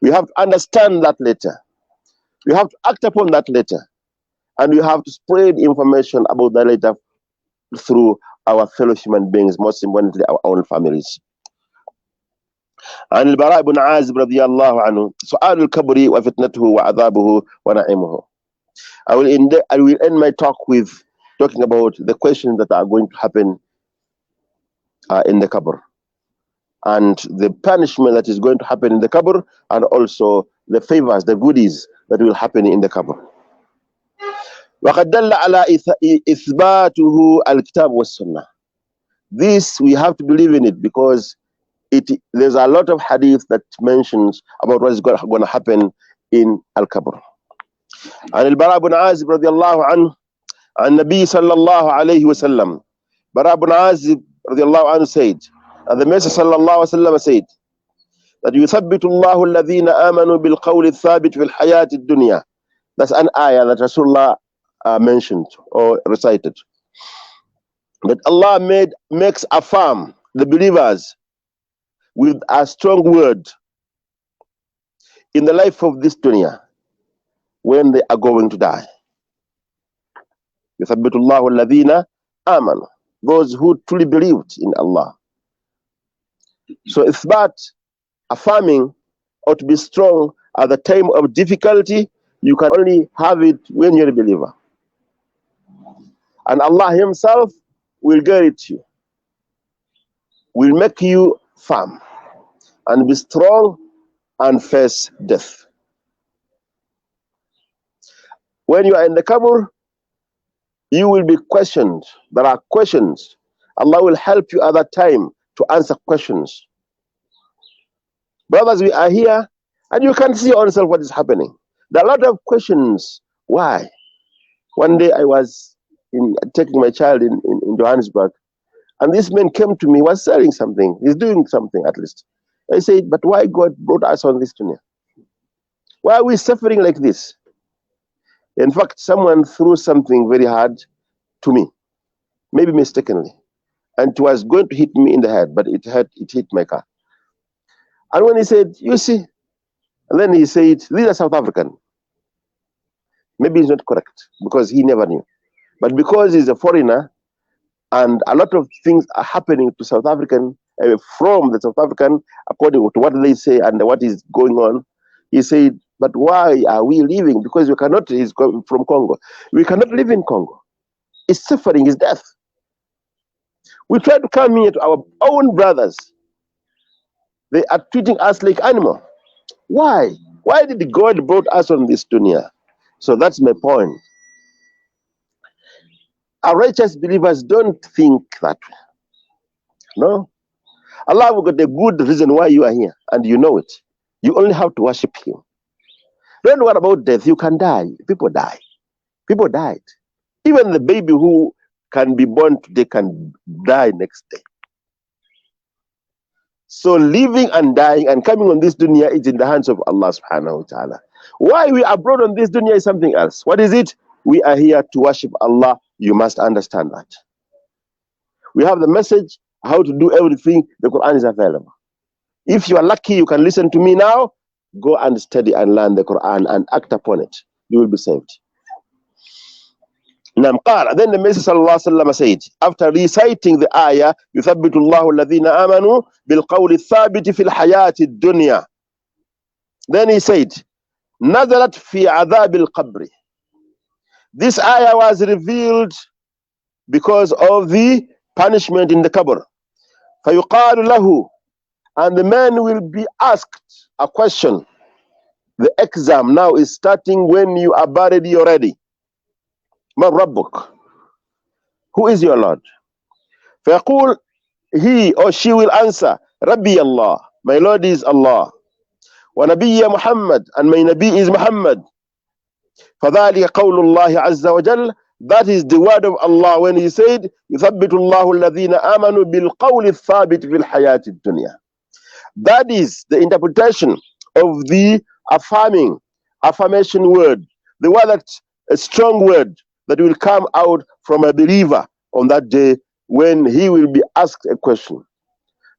B: We have to understand that letter. We have to act upon that letter. And we have to spread information about that letter through our fellow human beings, most importantly our own families. عن البراء بن عازب رضي الله عنه سؤال الكبر وفتنته وعذابه ونعيمه. I will end my talk with talking about the questions that are going to happen in the qabr, and the punishment that is going to happen in the qabr, and also the favors, the goodies that will happen in the qabr. وقد دل على إثباته الكتاب والسنة. This we have to believe in it because there's a lot of hadith that mentions about what is going to happen in al-qabr. عن البراء بن عازب رضي الله عنه عن النبي صلى الله عليه وسلم. Bara ibn Azib رضي الله عنه said, and the Messenger صلى الله عليه وسلم said, that يثبت الله الذين آمنوا بالقول الثابت في الحياة الدنيا. That's an ayah that Rasulullah mentioned or recited. But Allah makes affirm the believers with a strong word in the life of this dunya when they are going to die. يثبت الله الذين آمنوا, those who truly believed in Allah. So ithbat, affirming, or to be strong at the time of difficulty, you can only have it when you're a believer. And Allah Himself will guide you, will make you firm and be strong and face death. When you are in the qabr, you will be questioned. There are questions. Allah will help you at that time to answer questions. Brothers, we are here and you can see yourself what is happening. There are a lot of questions. Why? One day I was taking my child in Johannesburg, and this man came to me, was selling something. He's doing something at least. I said, but why God brought us on this dunya? Why are we suffering like this? In fact, someone threw something very hard to me, maybe mistakenly, and it was going to hit me in the head, but it hit my car. And when he said, you see, and then he said, these are South African. Maybe it's not correct because he never knew. But because he's a foreigner and a lot of things are happening to South African, from the South African, according to what they say and what is going on, he said, but why are we living? Because we cannot, he's from Congo. We cannot live in Congo. It's suffering, it's death. We try to come here to our own brothers. They are treating us like animals. Why? Why did God brought us on this dunya? So that's my point. Our righteous believers don't think that way. No. Allah will got a good reason why you are here, and you know it. You only have to worship Him. Don't worry about death. You can die. People die. People died. Even the baby who can be born today can die next day. So living and dying and coming on this dunya is in the hands of Allah subhanahu wa ta'ala. Why we are brought on this dunya is something else. What is it? We are here to worship Allah. You must understand that. We have the message, how to do everything. The Quran is available. If you are lucky, you can listen to me now. Go and study and learn the Quran and act upon it. You will be saved. Then the Messenger sallallahu alaihi wasallam said, after reciting the ayah, يُثَبِّتُ اللَّهُ الَّذِينَ آمَنُوا بِالْقَوْلِ الثَّابِتِ فِي الْحَيَاةِ الدُّنْيَا. Then he said, نَزَلَتْ فِي عَذَابِ الْقَبْرِ. This ayah was revealed because of the punishment in the qabr. فَيُقَالُ لَهُ, and the man will be asked a question. The exam now is starting when you are buried already. مَنْ رَبُّكَ, who is your Lord? فَيَقُولُ, he or she will answer, Rabbi Allah, my Lord is Allah. وَنَبِيَّ Muhammad, and my Nabi is Muhammad. فَذَلِكَ قَوْلُ اللَّهِ عَزَّ وَجَلَّ, that is the word of Allah when he said, يُثَبِّتُ اللَّهُ الَّذِينَ آمَنُوا بِالْقَوْلِ الثَّابِتِ فِي الْحَيَاةِ الدُّنْيَا. That is the interpretation of the affirmation word, the word that's a strong word that will come out from a believer on that day when he will be asked a question.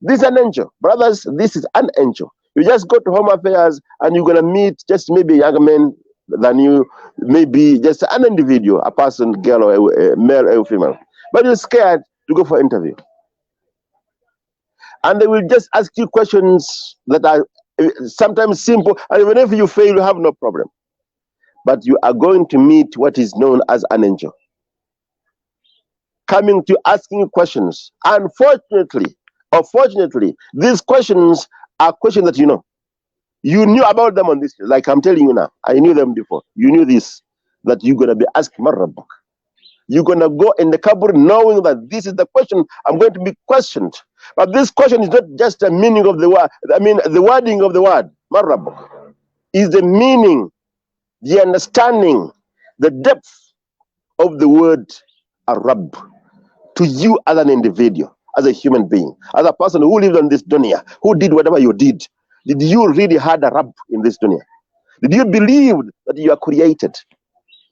B: This is an angel. Brothers, this is an angel. You just go to Home Affairs and you're going to meet just maybe a younger man than you, maybe just an individual, a person, girl, or a male or a female. But you're scared to go for an interview. And they will just ask you questions that are sometimes simple, and even if you fail, you have no problem. But you are going to meet what is known as an angel, coming to asking you questions. Unfortunately, or fortunately, these questions are questions that you know. You knew about them on this, like I'm telling you now. I knew them before. You knew this, that you're going to be asked, Marrabbuk. You're going to go in the qabr knowing that this is the question I'm going to be questioned. But this question is not just the meaning of the word, I mean, the wording of the word, Marrabbuk, is the meaning, the understanding, the depth of the word Arab to you as an individual, as a human being, as a person who lived on this dunya, who did whatever you did. Did you really have a Rab in this dunya? Did you believe that you are created?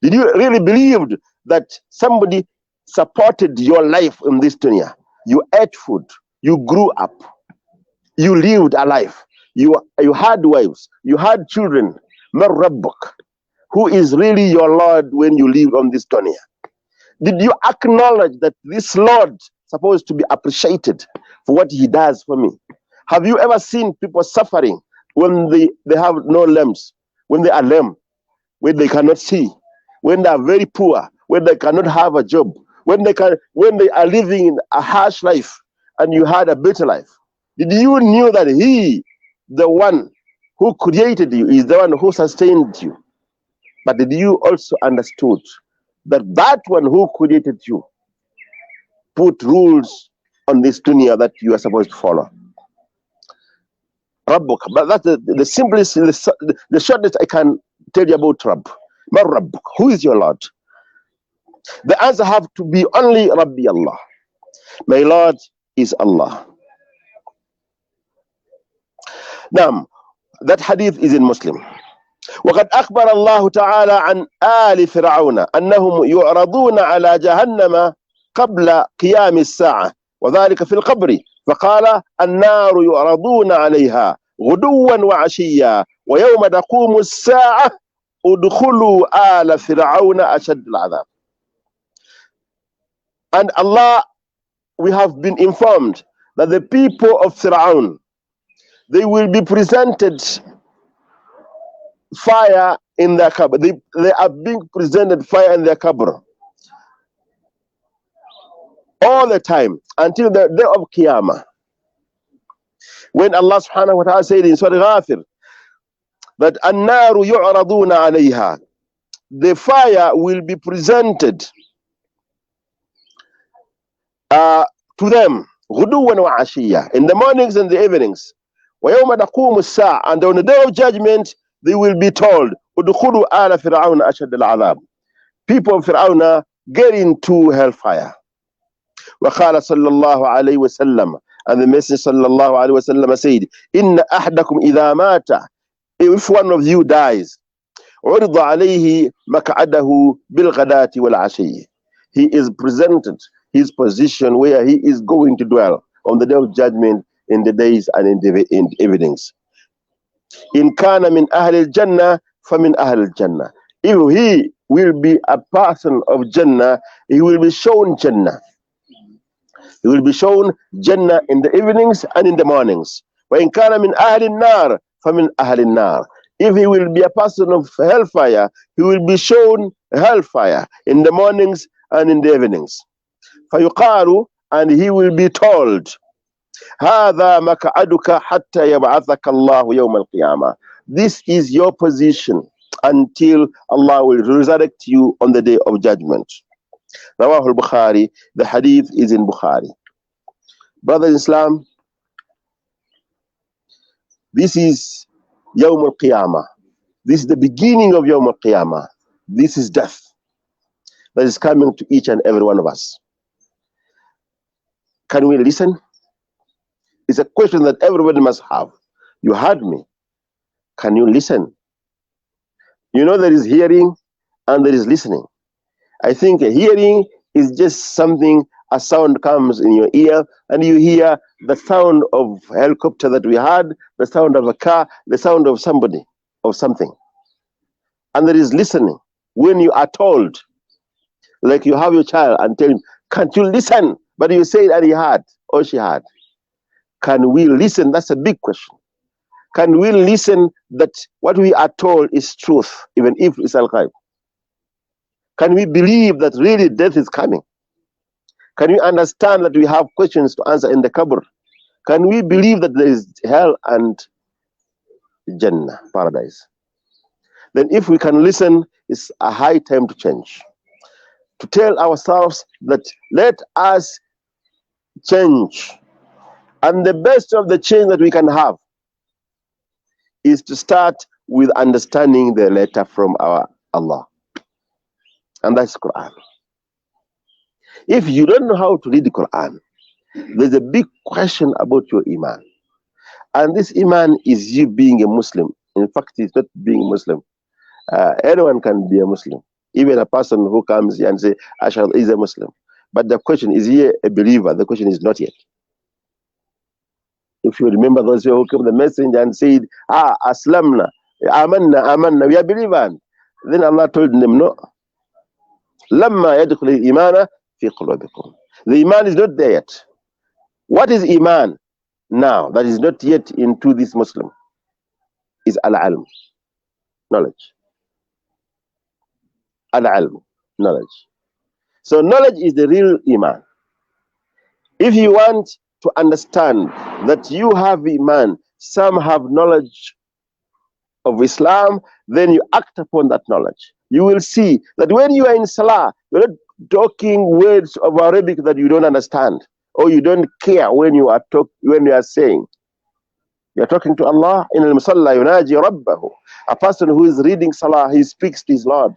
B: Did you really believe that somebody supported your life in this dunya? You ate food, you grew up, you lived a life, you had wives, you had children. Mar Rabbuk, who is really your Lord when you live on this dunya? Did you acknowledge that this Lord is supposed to be appreciated for what he does for me? Have you ever seen people suffering when they have no limbs, when they are lame, when they cannot see, when they are very poor, when they cannot have a job, when they are living in a harsh life and you had a better life? Did you knew that he, the one who created you, is the one who sustained you? But did you also understood that that one who created you put rules on this dunya that you are supposed to follow? Rabbuk. But that's the simplest, the shortest I can tell you about Rabb. Mar Rabbuk, who is your Lord? The answer have to be only Rabbi Allah. My Lord is Allah. Now, that hadith is in Muslim. وقد أخبر الله تعالى عن آل فرعون أنهم يعرضون على جهنم قبل قيام الساعة وذلك في القبر، فقال النار يعرضون عليها غدوا وعشيا ويوم تقوم الساعة ادخلوا آل فرعون أشد العذاب. And Allah, we have been informed that the people of Fir'aun, they will be presented fire in their qabr. They are being presented fire in their qabr all the time until the day of Qiyamah. When Allah subhanahu wa ta'ala said in Surah Ghafir that النار يعرضون عليها, the fire will be presented to them غدوا وعشيا, in the mornings and the evenings. ويوم تقوم الساعة, and on the day of judgment they will be told ادخلوا آل فرعون أشد العذاب. People of Fir'aun get into hellfire. وقال صلى الله عليه وسلم, and the Messenger صلى الله عليه وسلم said, إن أحدكم إذا مات, if one of you dies, عرض عليه مقعده بالغداة والعشي, he is presented his position where he is going to dwell on the day of judgment, in the days and in the evenings. In kana min ahl al-jannah famin ahl al-jannah. If he will be a person of Jannah, he will be shown Jannah. He will be shown Jannah in the evenings and in the mornings. وَإِنْ كَانَ مِنْ أَهْلِ النَّارِ فَمِنْ أَهْلِ النَّارِ. If he will be a person of hellfire, he will be shown hellfire in the mornings and in the evenings. فَيُقَالُ, and he will be told, هَذَا مَقْعَدُكَ حَتَّى يَبْعَثَكَ اللَّهُ يَوْمَ الْقِيَامَةِ. This is your position until Allah will resurrect you on the day of judgment. Rawah al-Bukhari. The hadith is in Bukhari. Brothers in Islam, this is Yawm al-Qiyamah. This is the beginning of Yawm al-Qiyamah. This is death that is coming to each and every one of us. Can we listen? It's a question that everybody must have. You heard me. Can you listen? You know there is hearing and there is listening. I think hearing is just something, a sound comes in your ear and you hear the sound of a helicopter that we had, the sound of a car, the sound of somebody, of something. And there is listening. When you are told, like you have your child and tell him, can't you listen? But you say that he had or she had. Can we listen? That's a big question. Can we listen that what we are told is truth, even if it's al-ghaib? Can we believe that really death is coming? Can we understand that we have questions to answer in the qabr? Can we believe that there is hell and Jannah, paradise? Then if we can listen, it's a high time to change. To tell ourselves that let us change. And the best of the change that we can have is to start with understanding the letter from our Allah. And that's Quran. If you don't know how to read the Quran, there's a big question about your Iman. And this Iman is you being a Muslim. In fact, it's not being a Muslim. Anyone can be a Muslim. Even a person who comes here and say, Ashhadu is a Muslim. But the question, is he a believer? The question is not yet. If you remember those who came the messenger and said, Aslamna, Amanna, we are believers. Then Allah told them, no. Lamma yadkhul al-imana fi qulubikum. The Iman is not there yet. What is Iman now that is not yet into this Muslim? Is al-ilm, knowledge. Al-ilm, knowledge. So knowledge is the real Iman. If you want to understand that you have Iman, some have knowledge of Islam, then you act upon that knowledge. You will see that when you are in Salah, you're not talking words of Arabic that you don't understand, or you don't care when you are saying. You're talking to Allah. In al-musalla yunaji rabbahu. A person who is reading Salah, he speaks to his Lord.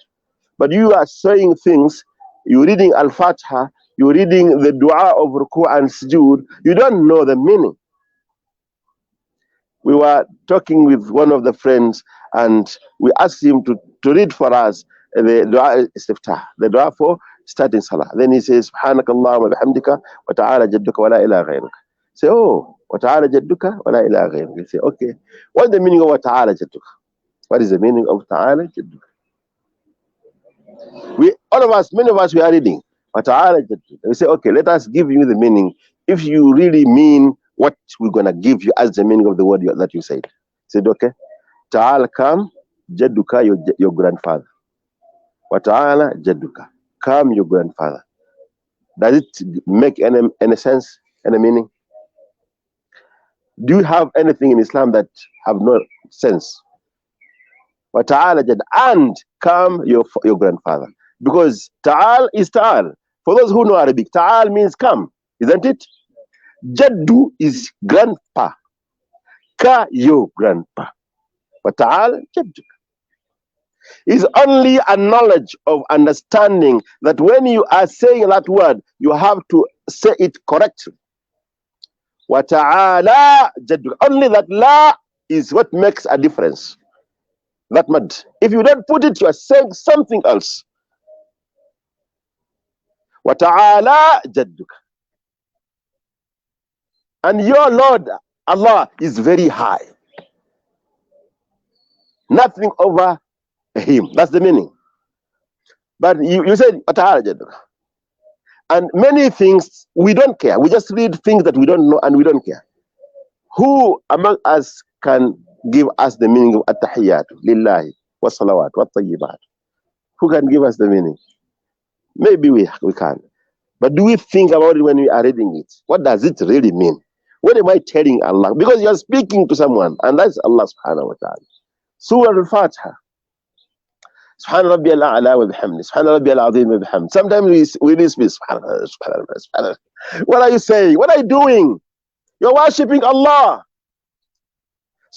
B: But you are saying things, you're reading Al-Fatiha, you're reading the dua of ruku' and sujood, you don't know the meaning. We were talking with one of the friends and we asked him to read for us the dua istiftah, the dua for starting salah. Then he says, Subhanakallah wa bihamdika wa ta'ala jadduka wa la ilaha ghayruk. Say, oh, wa ta'ala jadduka wa la ilaha ghayruk. You say, okay, what's the meaning of wa ta'ala jadduka? What is the meaning of ta'ala jadduka? Many of us, we are reading. We say, okay, let us give you the meaning. If you really mean what we're going to give you as the meaning of the word that you said. Said, okay, Ta'ala come, Jadduka, your grandfather. Wa Ta'ala Jadduka, come your grandfather. Does it make any sense, any meaning? Do you have anything in Islam that have no sense? Wa Ta'ala Jadd, and come your grandfather. Because Ta'al is Ta'al. For those who know Arabic, Ta'al means come, isn't it? Jaddu is grandpa. Ka, your grandpa. But Ta'al Jaddu is only a knowledge of understanding that when you are saying that word, you have to say it correctly. Wa Ta'ala Jaddu. Only that la is what makes a difference. That mad. If you don't put it, you are saying something else. Wa Ta'ala Jadduka. And your Lord, Allah, is very high. Nothing over him. That's the meaning. But you said, Wa Ta'ala Jadduka. And many things, we don't care. We just read things that we don't know and we don't care. Who among us can give us the meaning of At-Tahiyyatu Lillahi wa Salawat wa Tayyibat? Who can give us the meaning? Maybe we can. But do we think about it when we are reading it? What does it really mean? What am I telling Allah? Because you are speaking to someone, and that's Allah subhanahu wa ta'ala. Surah Al-Fatiha. Subhana Rabbi al-A'la wa bihamdi. Subhana Rabbi al-Azim wa bihamdi. Sometimes we speak, subhanallah, subhanallah, subhanallah. What are you saying? What are you doing? You're worshipping Allah.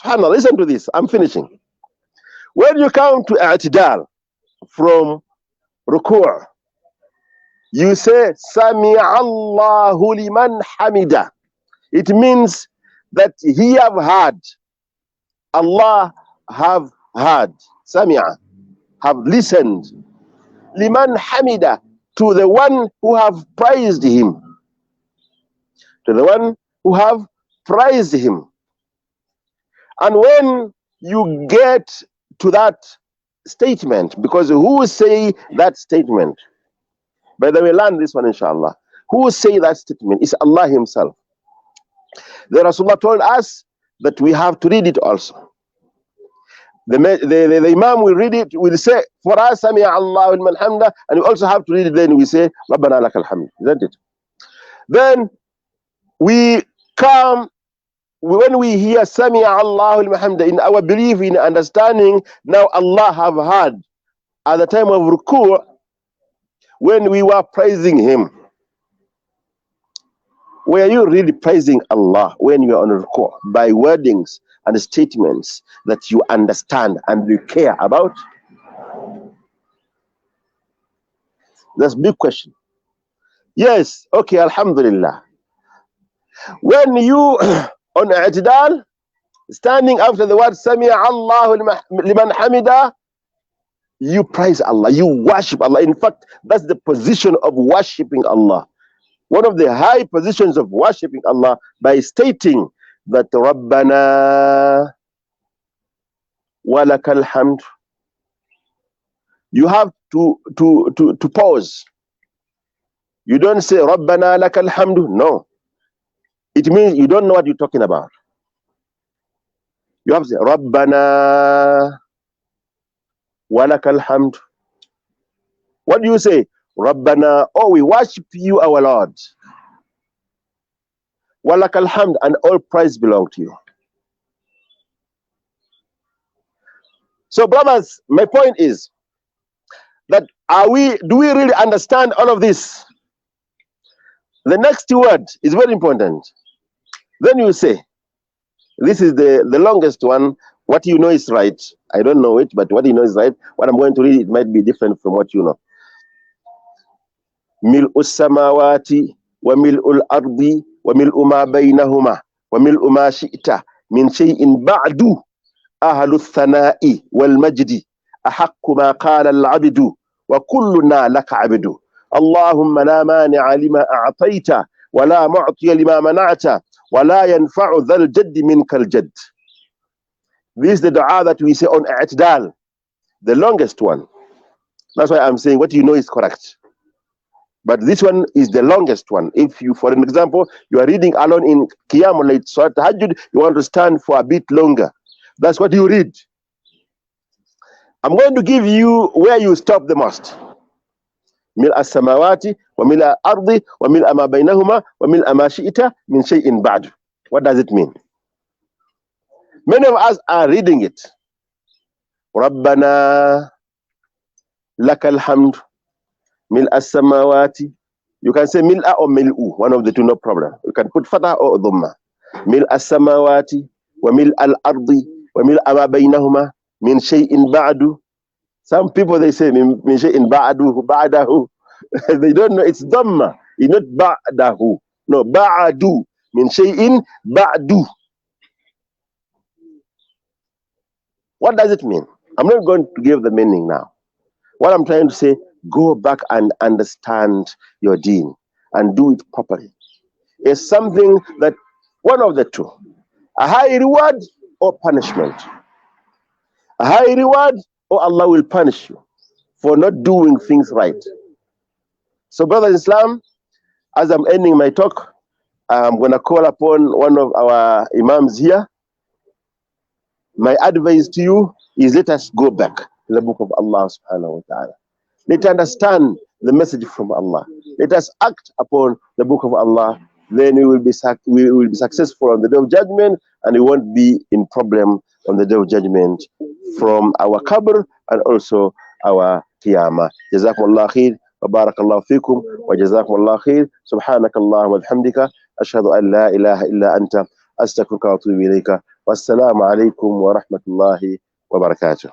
B: Subhanallah, listen to this. I'm finishing. When you come to i'tidal from ruku', you say, Sami'a Allahu liman hamida. It means that he have heard. Allah have heard. Sami'a, have listened. Liman hamida, to the one who have praised him. To the one who have praised him. And when you get to that statement, because who say that statement? By the way, learn this one, inshallah. Who say that statement? It's Allah himself. The Rasulullah told us that we have to read it also. The Imam will read it, will say, for us, Sami'a Allahu liman hamda, and we also have to read it, then we say, Rabbana lakal hamd. Isn't it? Then we come, when we hear Sami'a Allahu liman hamda, in our belief, in understanding, now Allah have heard at the time of ruku', when we were praising him. Were you really praising Allah when you are on ruku' by wordings and statements that you understand and you care about? That's a big question. Yes, okay, alhamdulillah. When you on i'tidal, standing after the word Sami'a Allahu liman hamida, you praise Allah, you worship Allah. In fact, that's the position of worshipping Allah. One of the high positions of worshipping Allah, by stating that Rabbana walakal hamd. You have to pause. You don't say Rabbana lakal hamd. No. It means you don't know what you're talking about. You have to say Rabbana walakal hamd. What do you say? Rabbana, oh, we worship you, our Lord. Walakal hamd, and all praise belong to you. So, brothers, my point is that do we really understand all of this? The next word is very important. Then you say, this is the longest one. What you know is right. I don't know it, but what you know is right. What I'm going to read, it might be different from what you know. ملء السماوات وملء الأرض وملء ما بينهما وملء ما شئت من شيء بعد أهل الثناء والمجد أحق ما قال العبد وكلنا لك عبد اللهم لا مانع لما أعطيت ولا معطي لما منعت ولا ينفع ذا الجد منك الجد. This is the dua that we say on i'tidal, the longest one. That's why I'm saying what you know is correct. But this one is the longest one. If you, for an example, you are reading alone in Qiyamul Layl, Salat Tahajjud, you want to stand for a bit longer. That's what you read. I'm going to give you where you stop the most. Mil as-samawati wa mil al-ardi wa mil ma baynahuma wa mil ma shi'ta min shay'in ba'd. What does it mean? Many of us are reading it. Rabbana lakal hamd. Mil as-samawati. You can say mil'a or mil'u, one of the two, no problem. You can put fatah or dhamma. Mil as-samawati wa mil al-ardi wa mil ma baynahuma min shay'in ba'du. Some people, they say min shay'in ba'dahu. They don't know it's dhamma. It's not ba'dahu. No, ba'du. Min shay'in ba'du. What does it mean? I'm not going to give the meaning now. What I'm trying to say, go back and understand your deen and do it properly. It's something that, one of the two, a high reward or punishment. A high reward, or Allah will punish you for not doing things right. So, brothers in Islam, as I'm ending my talk, I'm going to call upon one of our imams here. My advice to you is, let us go back to the book of Allah subhanahu wa ta'ala. Let's understand the message from Allah. Let us act upon the book of Allah. Then we will be successful on the day of judgment, and we won't be in problem on the day of judgment from our qabr and also our qiyamah. Jazakumullah khair wa barakallahu fikum wa jazakumullah khair. Subhanakallah wa bihamdika ashhadu an la ilaha illa anta astaghfiruka wa atubu ilayka. Wassalamu alaikum wa rahmatullahi wa barakatuh.